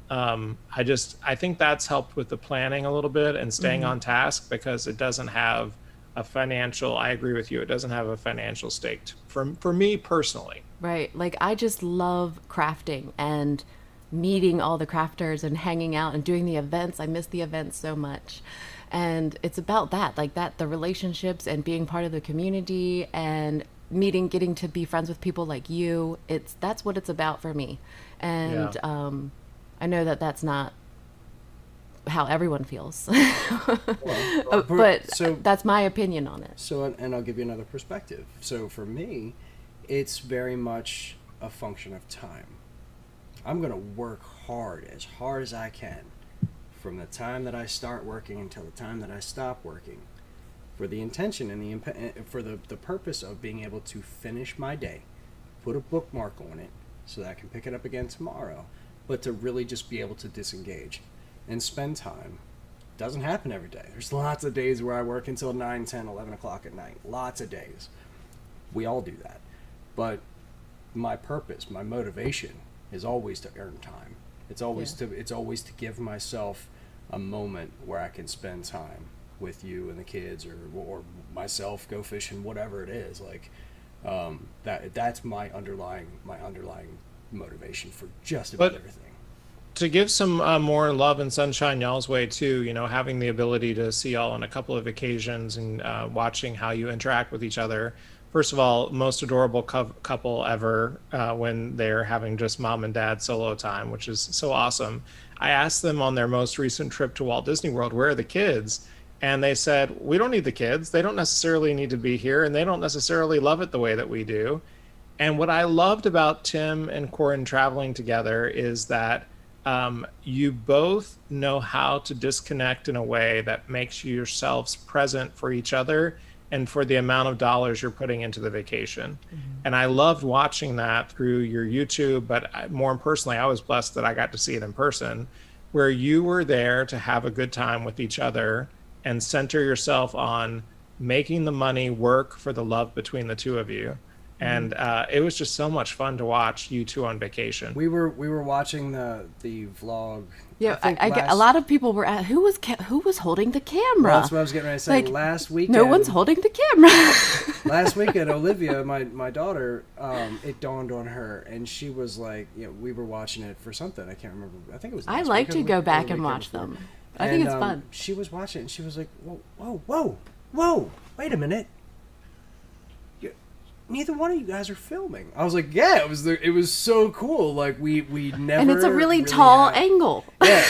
I think that's helped with the planning a little bit and staying on task, because it doesn't have I agree with you. It doesn't have a financial stake for me personally. Right. Like I just love crafting and meeting all the crafters and hanging out and doing the events. I miss the events so much. And it's about that, the relationships and being part of the community and getting to be friends with people like you. That's what it's about for me. And I know that that's not how everyone feels, but that's my opinion on it. So, and I'll give you another perspective. So for me, it's very much a function of time. I'm going to work hard as I can from the time that I start working until the time that I stop working, for the intention and for the purpose of being able to finish my day, put a bookmark on it so that I can pick it up again tomorrow, but to really just be able to disengage and spend time. Doesn't happen every day. There's lots of days where I work until 9, 10, 11 o'clock at night. Lots of days. We all do that. But my purpose, my motivation is always to earn time. It's always to give myself a moment where I can spend time with you and the kids, or myself, go fishing, whatever it is. Like that's my underlying motivation for just about everything. To give some more love and sunshine y'all's way too, you know, having the ability to see y'all on a couple of occasions and watching how you interact with each other. First of all, most adorable couple ever when they're having just mom and dad solo time, which is so awesome. I asked them on their most recent trip to Walt Disney World, where are the kids? And they said, we don't need the kids. They don't necessarily need to be here, and they don't necessarily love it the way that we do. And what I loved about Tim and Koren traveling together is that you both know how to disconnect in a way that makes yourselves present for each other and for the amount of dollars you're putting into the vacation. And I loved watching that through your YouTube, but more personally, I was blessed that I got to see it in person, where you were there to have a good time with each other and center yourself on making the money work for the love between the two of you. And it was just so much fun to watch you two on vacation. We were watching the vlog. Yeah, I get a lot of people were at who was holding the camera. Well, that's what I was getting ready to say. Like, last weekend, no one's holding the camera. last weekend, Olivia, my daughter, it dawned on her, and she was like, you know, we were watching it for something. I can't remember. I think it was. I last like weekend, to go back the and weekend watch before. them. I think it's fun. She was watching it, and she was like, whoa, wait a minute. Neither one of you guys are filming. I was like, yeah, it was so cool. Like we never. And it's a really tall angle. Yeah.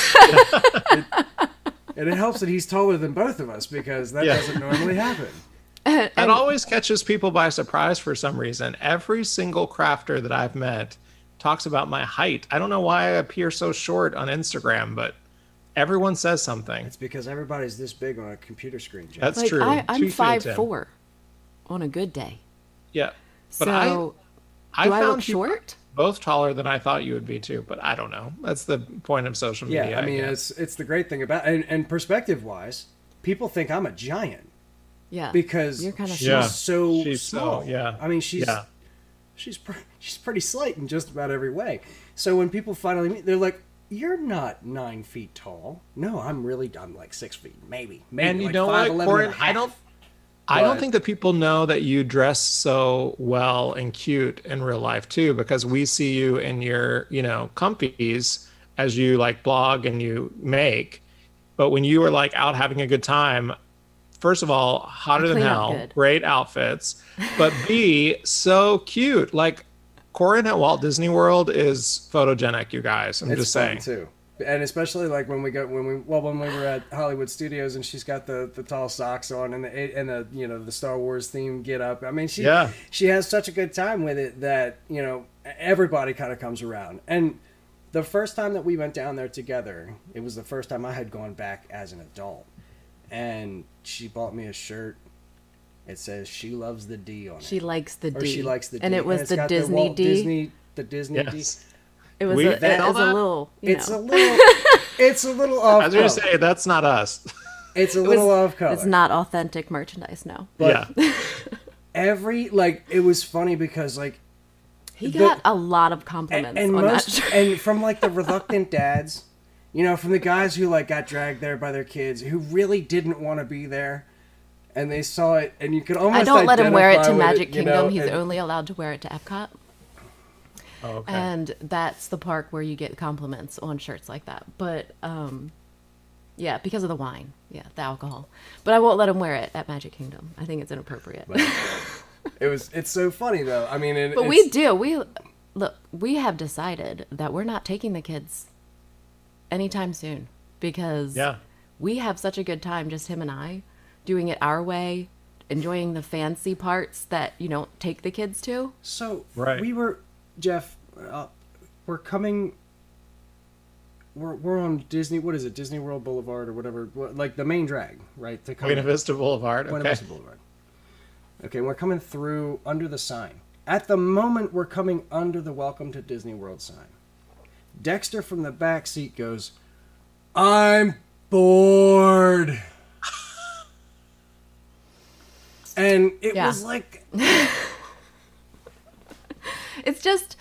And it helps that he's taller than both of us, because that doesn't normally happen. It always catches people by surprise for some reason. Every single crafter that I've met talks about my height. I don't know why I appear so short on Instagram, but everyone says something. It's because everybody's this big on a computer screen, Jeff. That's like, true. I'm 2'10". 5'4" on a good day. Yeah. But So, I do I found look you short? both taller than I thought you would be too, but I don't know. That's the point of social media. Yeah, I mean, guess. it's the great thing about, and perspective-wise, people think I'm a giant. Yeah. Because You're kind of she's Yeah. so She's small. so- yeah. I mean, she's pretty slight in just about every way. So when people finally meet, they're like, "You're not 9 feet tall." No, I'm like 6 feet, maybe. And you like know what, 5'11" Koren? and a half. I don't think that people know that you dress so well and cute in real life too, because we see you in your, comfies as you like blog and you make. But when you are like out having a good time, first of all, hotter than clean up hell, good. great outfits, but B, so cute. Like Koren at Walt Disney World is photogenic, you guys. I'm It's just fun saying. too. And especially like when we were at Hollywood Studios, and she's got the tall socks on and the Star Wars theme get up. I mean, she has such a good time with it that everybody kind of comes around. And the first time that we went down there together, it was the first time I had gone back as an adult, and she bought me a shirt. It says she loves the D on it. She likes the D. Or she likes the D. And it was it's the got Disney Walt D. The Disney Yes. D. It was We- a that- little, It's a little. It's a little off. I was going to say, that's not us. It's a little off color. It's not authentic merchandise, no. But Yeah. it was funny because He got a lot of compliments and on most that shirt. and from the reluctant dads, from the guys who got dragged there by their kids who really didn't want to be there, and they saw it, and you could almost I don't let him wear it identify to with Magic Kingdom. He's and- only allowed to wear it to Epcot. Oh, okay. And that's the park where you get compliments on shirts like that. But, yeah, because of the wine. Yeah, the alcohol. But I won't let him wear it at Magic Kingdom. I think it's inappropriate. It's so funny though. I mean, But we do. We have decided that we're not taking the kids anytime soon because we have such a good time, just him and I, doing it our way, enjoying the fancy parts that you don't take the kids to. So Right. we were, Jeff, we're coming. We're on Disney. What is it? Disney World Boulevard or whatever. Like the main drag, right? To come Buena Vista Boulevard. Buena Okay. Vista Boulevard. Okay, we're coming through under the sign. At the moment, we're coming under the Welcome to Disney World sign. Dexter from the back seat goes, "I'm bored." And it was like... It's just,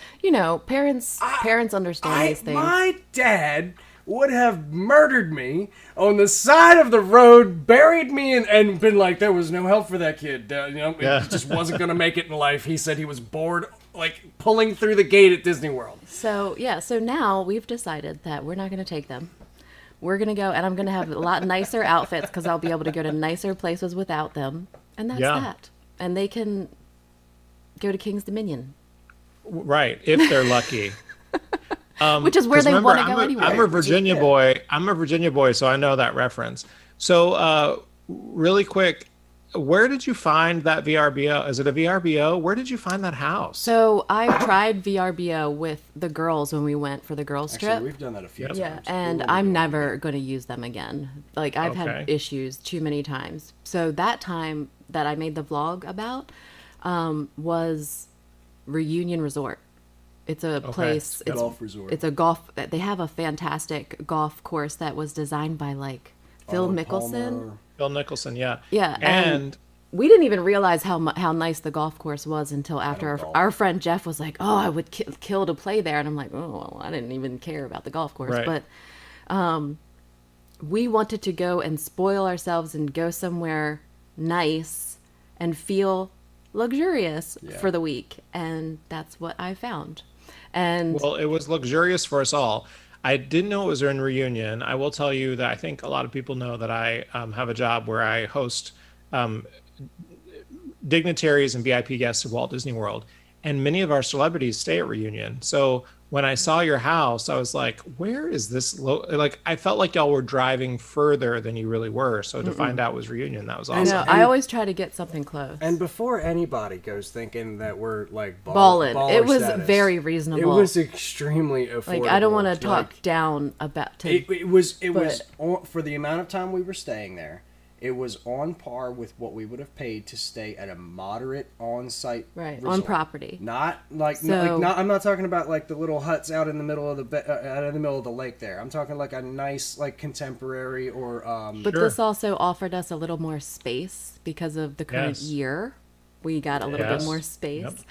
parents understand these things. My dad would have murdered me on the side of the road, buried me, and been like, there was no help for that kid. He just wasn't going to make it in life. He said he was bored like pulling through the gate at Disney World. So now we've decided that we're not going to take them. We're going to go, and I'm going to have a lot nicer outfits because I'll be able to go to nicer places without them. And that's that. And they can go to King's Dominion. Right, if they're lucky. Which is where they want to go anyway. I'm a Virginia boy. I'm a Virginia boy, so I know that reference. So really quick, where did you find that VRBO? Is it a VRBO? Where did you find that house? So I tried VRBO with the girls when we went for the girls trip. Actually, we've done that a few times. Yeah, and I'm never going to use them again. Like, I've had issues too many times. So that time that I made the vlog about was Reunion Resort. It's a place. It's a golf resort. It's a golf. They have a fantastic golf course that was designed by like Phil Mickelson. Phil Nicholson, yeah. Yeah, and we didn't even realize how nice the golf course was until after our friend Jeff was like, "Oh, I would kill to play there," and I'm like, "Oh, well, I didn't even care about the golf course." Right. But we wanted to go and spoil ourselves and go somewhere nice and feel luxurious for the week, and that's what I found. And well, it was luxurious for us all. I didn't know it was in Reunion. I will tell you that I think a lot of people know that I have a job where I host dignitaries and VIP guests of Walt Disney World, and many of our celebrities stay at Reunion. So when I saw your house, I was like, where is this? Like, I felt like y'all were driving further than you really were. So to find out it was Reunion, that was awesome. I know. I always try to get something close. And before anybody goes thinking that we're like ballin', it was status, very reasonable. It was extremely affordable. Like, I don't want to talk down about. It was for the amount of time we were staying there. It was on par with what we would have paid to stay at a moderate on-site resort. On property. Not like I'm not talking about like the little huts out in the middle of the lake there. I'm talking like a nice like contemporary or. But this also offered us a little more space because of the current year. We got a little bit more space,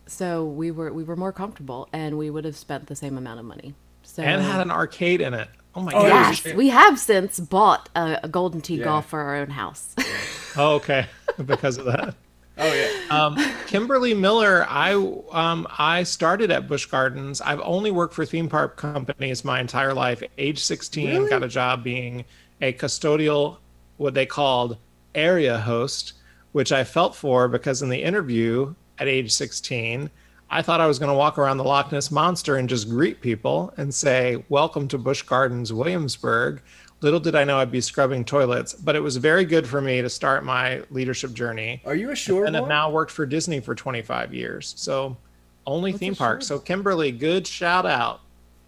so we were more comfortable, and we would have spent the same amount of money. So, and had an arcade in it. Oh my God. Yes, we have since bought a Golden Tee golf for our own house. Oh, okay. Because of that. Oh yeah. Kimberly Miller, I started at Busch Gardens. I've only worked for theme park companies my entire life. Age 16, got a job being a custodial, what they called area host, which I felt for because in the interview at age 16, I thought I was going to walk around the Loch Ness Monster and just greet people and say, "Welcome to Busch Gardens, Williamsburg." Little did I know I'd be scrubbing toilets, but it was very good for me to start my leadership journey. Are you a shore boy? And I've now worked for Disney for 25 years. So only theme parks. So Kimberly, good shout out.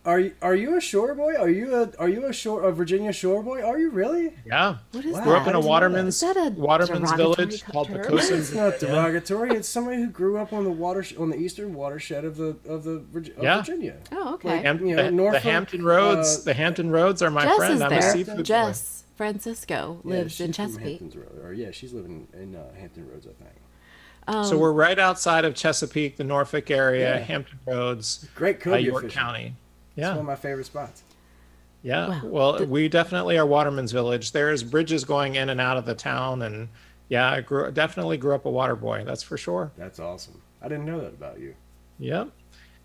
Are you a shore boy? Are you a Virginia shore boy? Are you really? Yeah. What is that? Grew up in a waterman's derogatory village called Pocosin. It's not derogatory. It's somebody who grew up on the eastern watershed of Virginia. Oh, okay. The Hampton Roads. The Hampton Roads are my friend. I'm a seafood boy. Jess Francisco lives in Chesapeake. She's living in Hampton Roads, I think. So we're right outside of Chesapeake, the Norfolk area, Hampton Roads, great cobia York fishing. County. Yeah, it's one of my favorite spots. Yeah, well, we definitely are Waterman's Village. There's bridges going in and out of the town, and yeah, I definitely grew up a water boy. That's for sure. That's awesome. I didn't know that about you. Yep,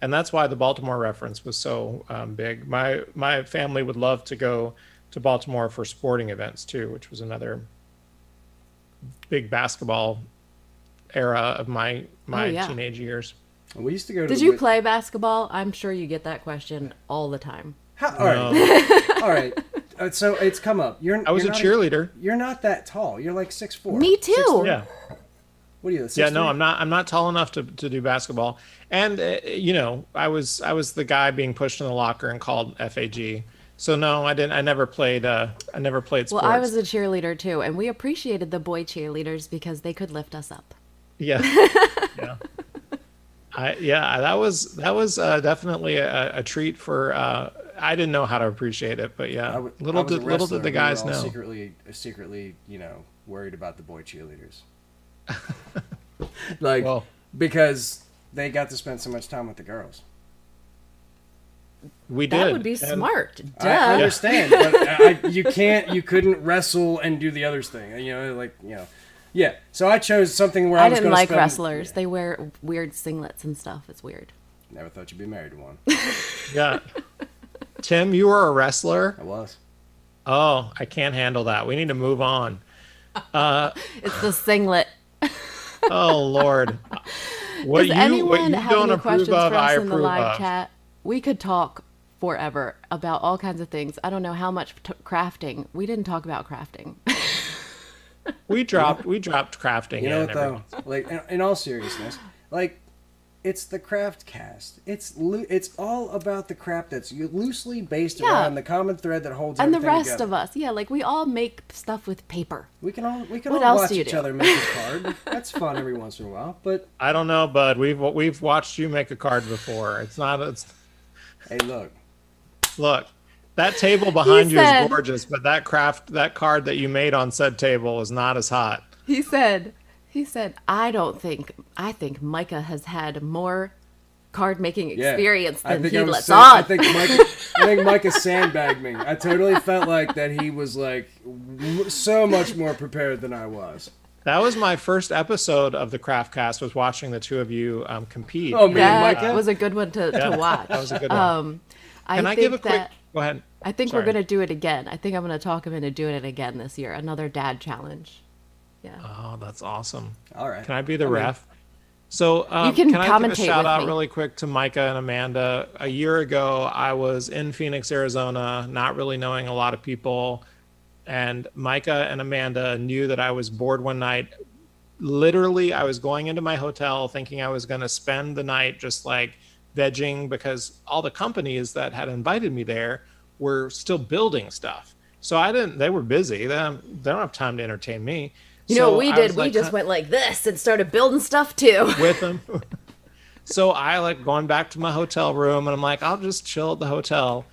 and that's why the Baltimore reference was so big. My family would love to go to Baltimore for sporting events too, which was another big basketball era of my teenage years. We used to go to. Did you play basketball? I'm sure you get that question all the time. All right. So it's come up. I was a cheerleader. You're not that tall. You're like 6'4". Me too. 6'3"? Yeah. What are you? 6'3"? Yeah, no, I'm not tall enough to do basketball. And I was the guy being pushed in the locker and called FAG. So no, I didn't. I never played sports. Well, I was a cheerleader too, and we appreciated the boy cheerleaders because they could lift us up. Yeah. Yeah. That was definitely a treat for. I didn't know how to appreciate it, but yeah, little did the guys know. Secretly, worried about the boy cheerleaders. Because they got to spend so much time with the girls. We did. That would be smart. Duh. I understand, but you couldn't wrestle and do the other thing. Yeah, so I chose something where I, I was didn't going to like spend... wrestlers. Yeah. They wear weird singlets and stuff. It's weird. Never thought you'd be married to one. Yeah. Tim, you were a wrestler? I was. Oh, I can't handle that. We need to move on. It's the singlet. Oh, Lord. What Does you anyone have don't any approve questions of, for I us in the approve live of. chat? We could talk forever about all kinds of things. I don't know how much crafting. We didn't talk about crafting. We dropped crafting. You know in what, every- though? Like, in all seriousness, like, it's the craft cast. It's all about the crap that's loosely based Yeah. around the common thread that holds And the everything rest together. of us, yeah, like we all make stuff with paper. We can all What all else watch do you each do? other make a card. That's fun every once in a while. But I don't know, bud. We've watched you make a card before. hey, Look, that table behind you said- is gorgeous, but that card that you made on said table is not as hot. He said, I think Micah has had more card making yeah, experience I than think he I was lets so, on. I think Micah sandbagged me. I totally felt like that he was like so much more prepared than I was. That was my first episode of the Craftcast, was watching the two of you compete. Oh, man. that Micah? was a good one to watch. That was a good one. Can I think give a quick... that Go ahead. I think Sorry. we're gonna do it again. I think I'm gonna talk him into doing it again this year. Another dad challenge. Yeah. Oh, that's awesome. All right. Can I be the ref? So You can I give a commentate shout with out me. really quick to Micah and Amanda. A year ago, I was in Phoenix, Arizona, not really knowing a lot of people. And Micah and Amanda knew that I was bored one night. Literally, I was going into my hotel thinking I was going to spend the night just like vegging, because all the companies that had invited me there were still building stuff. So they were busy. They don't have time to entertain me. You know So what we I did? was We like, just went like this and started building stuff too. with them. So I like going back to my hotel room, and I'm like, I'll just chill at the hotel.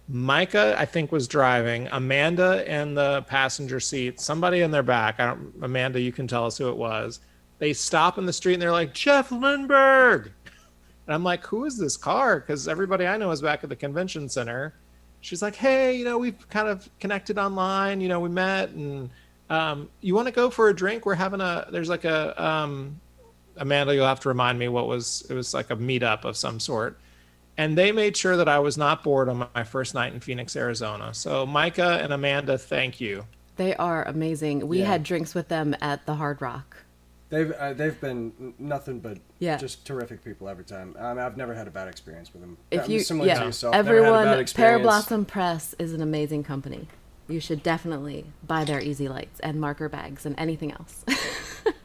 Micah, I think, was driving. Amanda in the passenger seat. Somebody in their back. Amanda, you can tell us who it was. They stop in the street and they're like, Jeff Lindberg. And I'm like, who is this car? Because everybody I know is back at the convention center. She's like, hey, we've kind of connected online. We met, and you want to go for a drink? There's like Amanda, you'll have to remind me it was like a meetup of some sort. And they made sure that I was not bored on my first night in Phoenix, Arizona. So Micah and Amanda, thank you. They are amazing. We Yeah. had drinks with them at the Hard Rock. They've been nothing but Yeah. just terrific people every time. I've never had a bad experience with them. If you, Similar to yeah, yourself, never had a everyone, bad experience. Parablossom Press is an amazing company. You should definitely buy their easy lights and marker bags and anything else.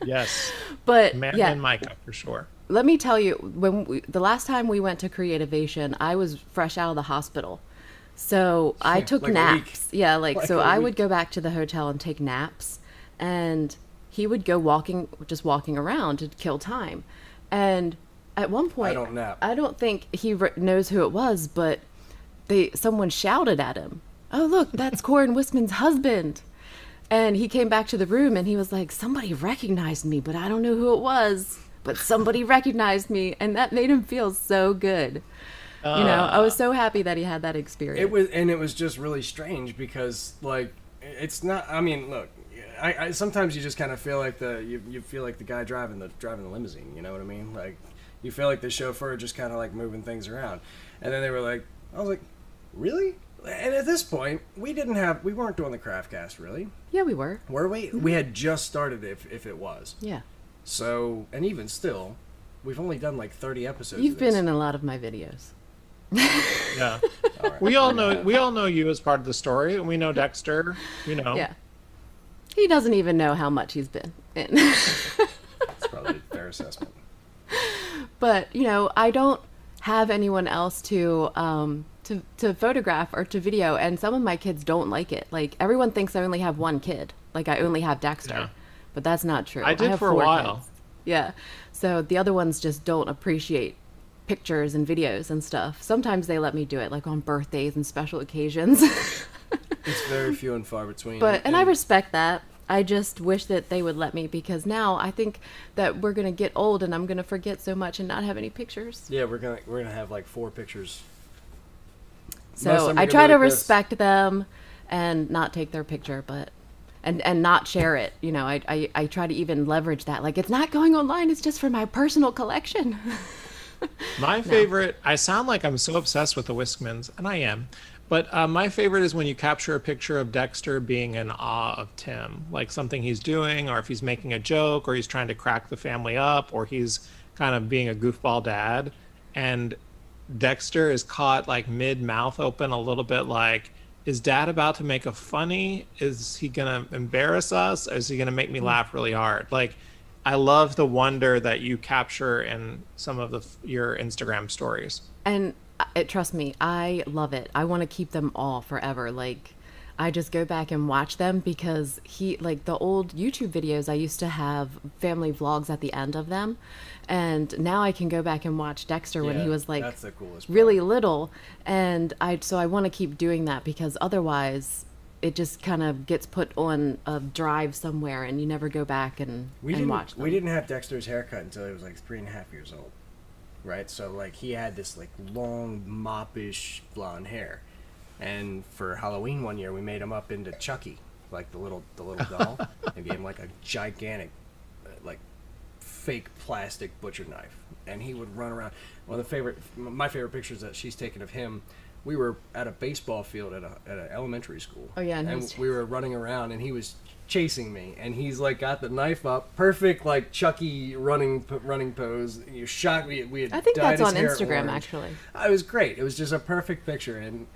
Yes. But Amanda yeah, and Micah, for sure. let me tell you, the last time we went to Creativation, I was fresh out of the hospital. So I took like a naps. week. Yeah, Like so a I week. would go back to the hotel and take naps, and he would go just walking around to kill time. And at one point, I don't nap. I don't think he knows who it was, but someone shouted at him, "Oh, look, that's Koren Wiskman's husband." And he came back to the room and he was like, somebody recognized me, but I don't know who it was. But somebody recognized me, and that made him feel so good. I was so happy that he had that experience. It was just really strange because, like, it's not. I mean, look, I sometimes you just kind of feel like you feel like the guy driving the limousine. You know what I mean? Like, you feel like the chauffeur just kind of like moving things around. And then they were like, I was like, really? And at this point, we weren't doing the Craftcast, really. Yeah, we were. Were we? We had just started, if it was. Yeah. So, and even still, we've only done like 30 episodes. You've of been this. in a lot of my videos. Yeah. All right. We all know you as part of the story, and we know Dexter, Yeah. He doesn't even know how much he's been in. That's probably a fair assessment. But, I don't have anyone else to photograph or to video, and some of my kids don't like it. Like, everyone thinks I only have one kid. Like, I only have Dexter. Yeah. But that's not true. I did have for a 4 while. kids. Yeah. So the other ones just don't appreciate pictures and videos and stuff. Sometimes they let me do it, like on birthdays and special occasions. It's very few and far between. And I respect that. I just wish that they would let me, because now I think that we're gonna get old and I'm gonna forget so much and not have any pictures. Yeah, we're gonna have like 4 pictures. Most of So them are I gonna try be to like this. respect them and not take their picture, but and not share it. You know, I try to even leverage that. Like, it's not going online, it's just for my personal collection. My favorite, I sound like I'm so obsessed with the Wiskmans, and I am. But my favorite is when you capture a picture of Dexter being in awe of Tim, like something he's doing, or if he's making a joke, or he's trying to crack the family up, or he's kind of being a goofball dad. And Dexter is caught like mid mouth open a little bit like, is dad about to make a funny? Is he going to embarrass us? Is he going to make me laugh really hard? Like, I love the wonder that you capture in some of your Instagram stories. And trust me, I love it. I want to keep them all forever. Like, I just go back and watch them because like the old YouTube videos, I used to have family vlogs at the end of them. And now I can go back and watch Dexter when he was like that's the coolest part. Really little. And so I want to keep doing that because otherwise it just kind of gets put on a drive somewhere and you never go back and watch them. We didn't have Dexter's haircut until he was like 3.5 years old. Right, so like he had this like long moppish blonde hair, and for Halloween one year we made him up into Chucky, like the little doll, and gave him like a gigantic, like fake plastic butcher knife, and he would run around. My favorite pictures that she's taken of him, we were at a baseball field at an elementary school. Oh yeah, and we were running around, and he was chasing me, and he's like got the knife up, perfect like Chucky running pose. You shot me. We had I think dyed that's on his hair Instagram orange. actually. It was great. It was just a perfect picture, and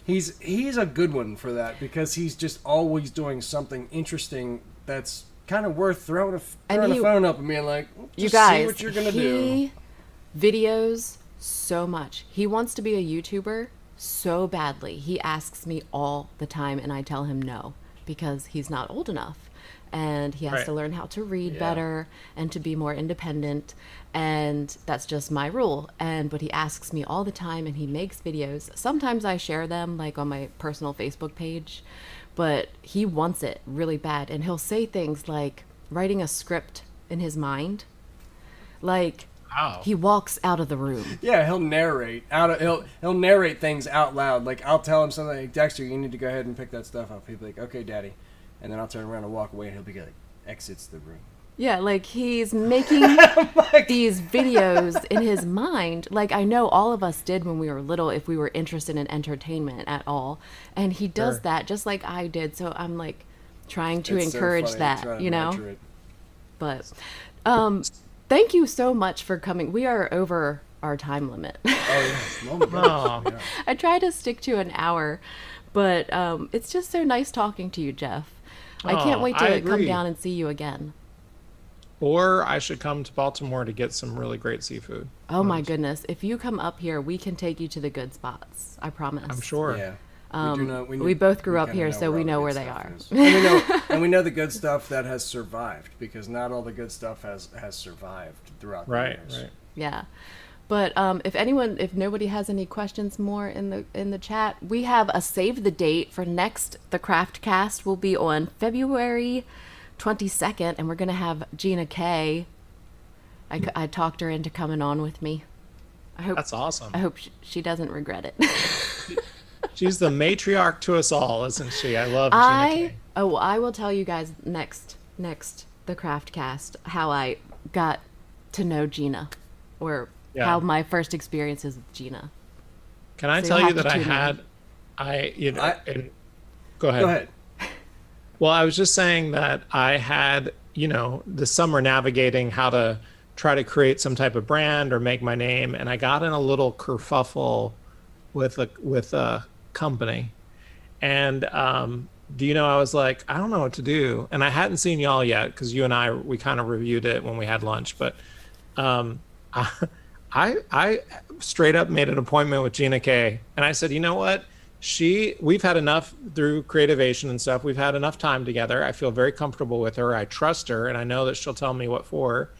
he's a good one for that because he's just always doing something interesting that's kind of worth throwing a phone up and being like, just you guys, see what you're gonna do. Videos so much. He wants to be a YouTuber so badly. He asks me all the time, and I tell him no. Because he's not old enough and he has to learn how to read better and to be more independent, and that's just my rule. But he asks me all the time and he makes videos. Sometimes I share them like on my personal Facebook page, but he wants it really bad, and he'll say things like writing a script in his mind. Like, wow. He walks out of the room. Yeah, he'll narrate he'll narrate things out loud. Like I'll tell him something like, Dexter, you need to go ahead and pick that stuff up. He'll be like, okay, Daddy, and then I'll turn around and walk away, and he'll be like, exits the room. Yeah, like he's making these videos in his mind. Like I know all of us did when we were little, if we were interested in entertainment at all, and he does that just like I did. So I'm like trying to encourage that, you know. But thank you so much for coming. We are over our time limit. I try to stick to an hour, but it's just so nice talking to you, Jeff. I can't wait to come down and see you again. Or I should come to Baltimore to get some really great seafood. Oh my goodness. If you come up here, we can take you to the good spots. I promise. I'm sure. Yeah. We both grew up here, so we know where they are. And we know the good stuff that has survived, because not all the good stuff has survived throughout the years. Right. Yeah. But if nobody has any questions more in the chat, we have a save the date for the Craft Cast will be on February 22nd, and we're going to have Gina K. I talked her into coming on with me. That's awesome. I hope she doesn't regret it. She's the matriarch to us all, isn't she? I love Gina K. Oh, I will tell you guys next the Craft Cast how I got to know Gina, or how my first experiences with Gina. Can I tell you that go ahead. Go ahead. Well, I was just saying that I had, the summer navigating how to try to create some type of brand or make my name, and I got in a little kerfuffle with a company, and I was like, I don't know what to do, and I hadn't seen y'all yet because you and we kind of reviewed it when we had lunch, but I straight up made an appointment with Gina K, and I said, you know what? We've had enough through Creativation and stuff. We've had enough time together. I feel very comfortable with her. I trust her, and I know that she'll tell me what for.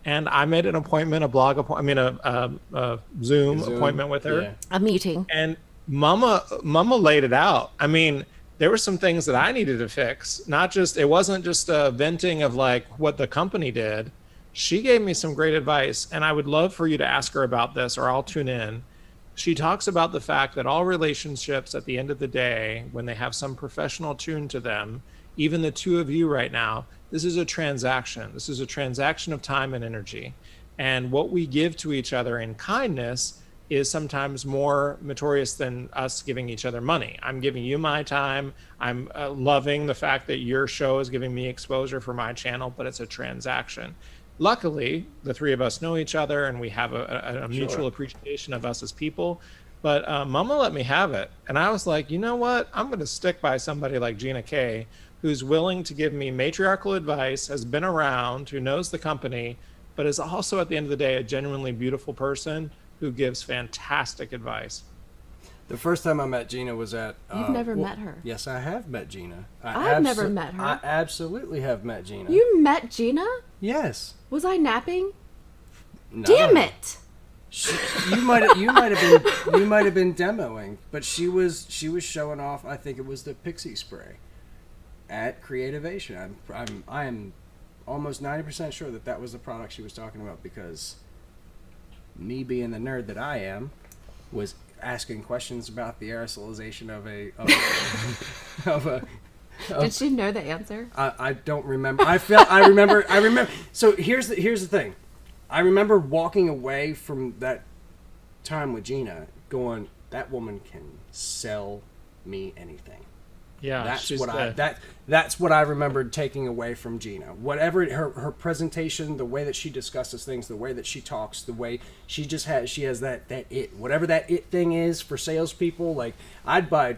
And I made an appointment, a Zoom appointment with her. Yeah. A meeting. And Mama laid it out. I mean, there were some things that I needed to fix. It wasn't just a venting of like what the company did. She gave me some great advice, and I would love for you to ask her about this, or I'll tune in. she talks about the fact that all relationships at the end of the day, when they have some professional tune to them, even the two of you right now, this is a transaction. This is a transaction of time and energy. And what we give to each other in kindness is sometimes more meritorious than us giving each other money. I'm giving you my time. I'm loving the fact that your show is giving me exposure for my channel, but it's a transaction. Luckily, the three of us know each other and we have a mutual appreciation of us as people. But Mama let me have it. And I was like, you know what? I'm going to stick by somebody like Gina K, who's willing to give me matriarchal advice, has been around, who knows the company, but is also at the end of the day a genuinely beautiful person who gives fantastic advice. The first time I met Gina was at... You've never met her. Yes, I have met Gina. I've never met her. I absolutely have met Gina. You met Gina? Yes. Was I napping? No. Damn it! You might have been demoing, but she was showing off. I think it was the pixie spray at Creativation. I am almost 90% sure that was the product she was talking about, because me being the nerd that I am was asking questions about the aerosolization of a Did she know the answer? I don't remember. I remember. So here's the thing. I remember walking away from that time with Gina going, that woman can sell me anything. Yeah, that's what I remembered taking away from Gina. Whatever her presentation, the way that she discusses things, the way that she talks, the way she has that it, whatever that it thing is for salespeople. Like I'd buy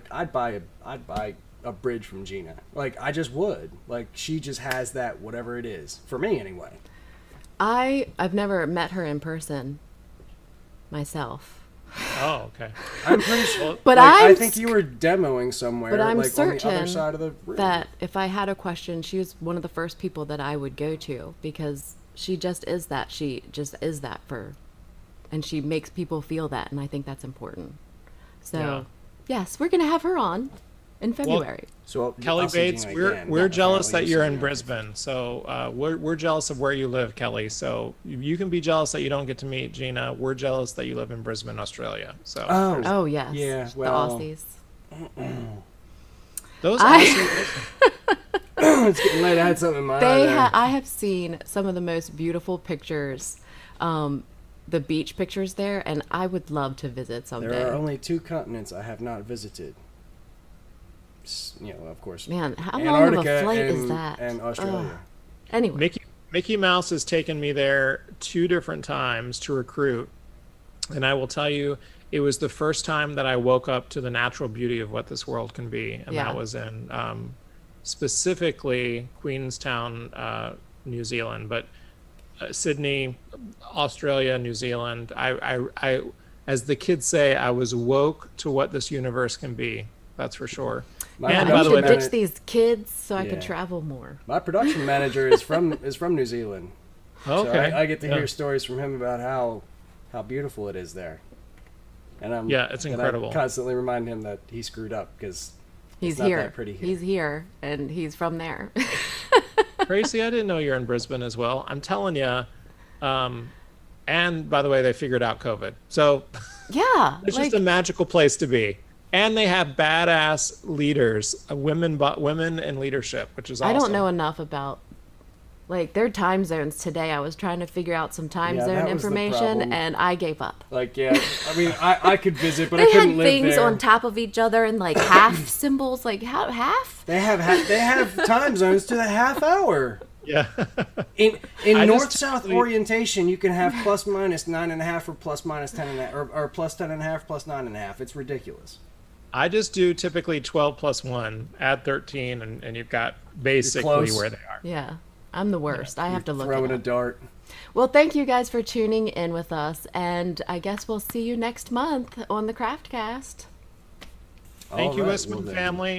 a bridge from Gina. Like I just would. Like she just has that, whatever it is, for me anyway. I've never met her in person myself. Oh, okay. I'm pretty sure. But I think you were demoing somewhere. But I'm like, certain on the other side of the room. that if I had a question, she was one of the first people that I would go to, because she just is that. She just is that and she makes people feel that, and I think that's important. So, yes, we're gonna have her on in February. So Kelly Bates, we're jealous that you're in Brisbane. So we're jealous of where you live, Kelly. So you can be jealous that you don't get to meet Gina. We're jealous that you live in Brisbane, Australia. So oh yes, yeah, well, the Aussies. Those Aussies. It's getting late. I had something in my eye. I have seen some of the most beautiful pictures, the beach pictures there, and I would love to visit someday. There are only 2 continents I have not visited. Of course. Man, how long of a flight is that? And Australia. Anyway. Mickey Mouse has taken me there 2 different times to recruit. And I will tell you, it was the first time that I woke up to the natural beauty of what this world can be. And that was in specifically Queenstown, New Zealand. But Sydney, Australia, New Zealand, I, as the kids say, I was woke to what this universe can be. That's for sure. And by the way, ditch these kids so I can travel more. My production manager is from New Zealand. Okay. So I get to hear stories from him about how beautiful it is there. And it's incredible. I constantly remind him that he screwed up because he's not here. That pretty here. He's here, and he's from there. Tracy, I didn't know you're in Brisbane as well. I'm telling you. And by the way, they figured out COVID. So yeah, it's just a magical place to be. And they have badass leaders, women in leadership, which is awesome. I don't know enough about their time zones today. I was trying to figure out some time zone information, and I gave up. I mean, I could visit, but I couldn't live there. They had things on top of each other and half symbols, half. They have time zones to the half hour. Yeah. In north-south orientation, you can have plus minus 9.5 or plus minus 10.5 or plus 10.5 plus 9.5. It's ridiculous. I just do typically 12 plus 1, add 13, and you've got basically where they are. Yeah, I'm the worst. I have to look throwing it a up. dart. Well, thank you guys for tuning in with us, and I guess we'll see you next month on the Craftcast. Thank you, Wiskman family.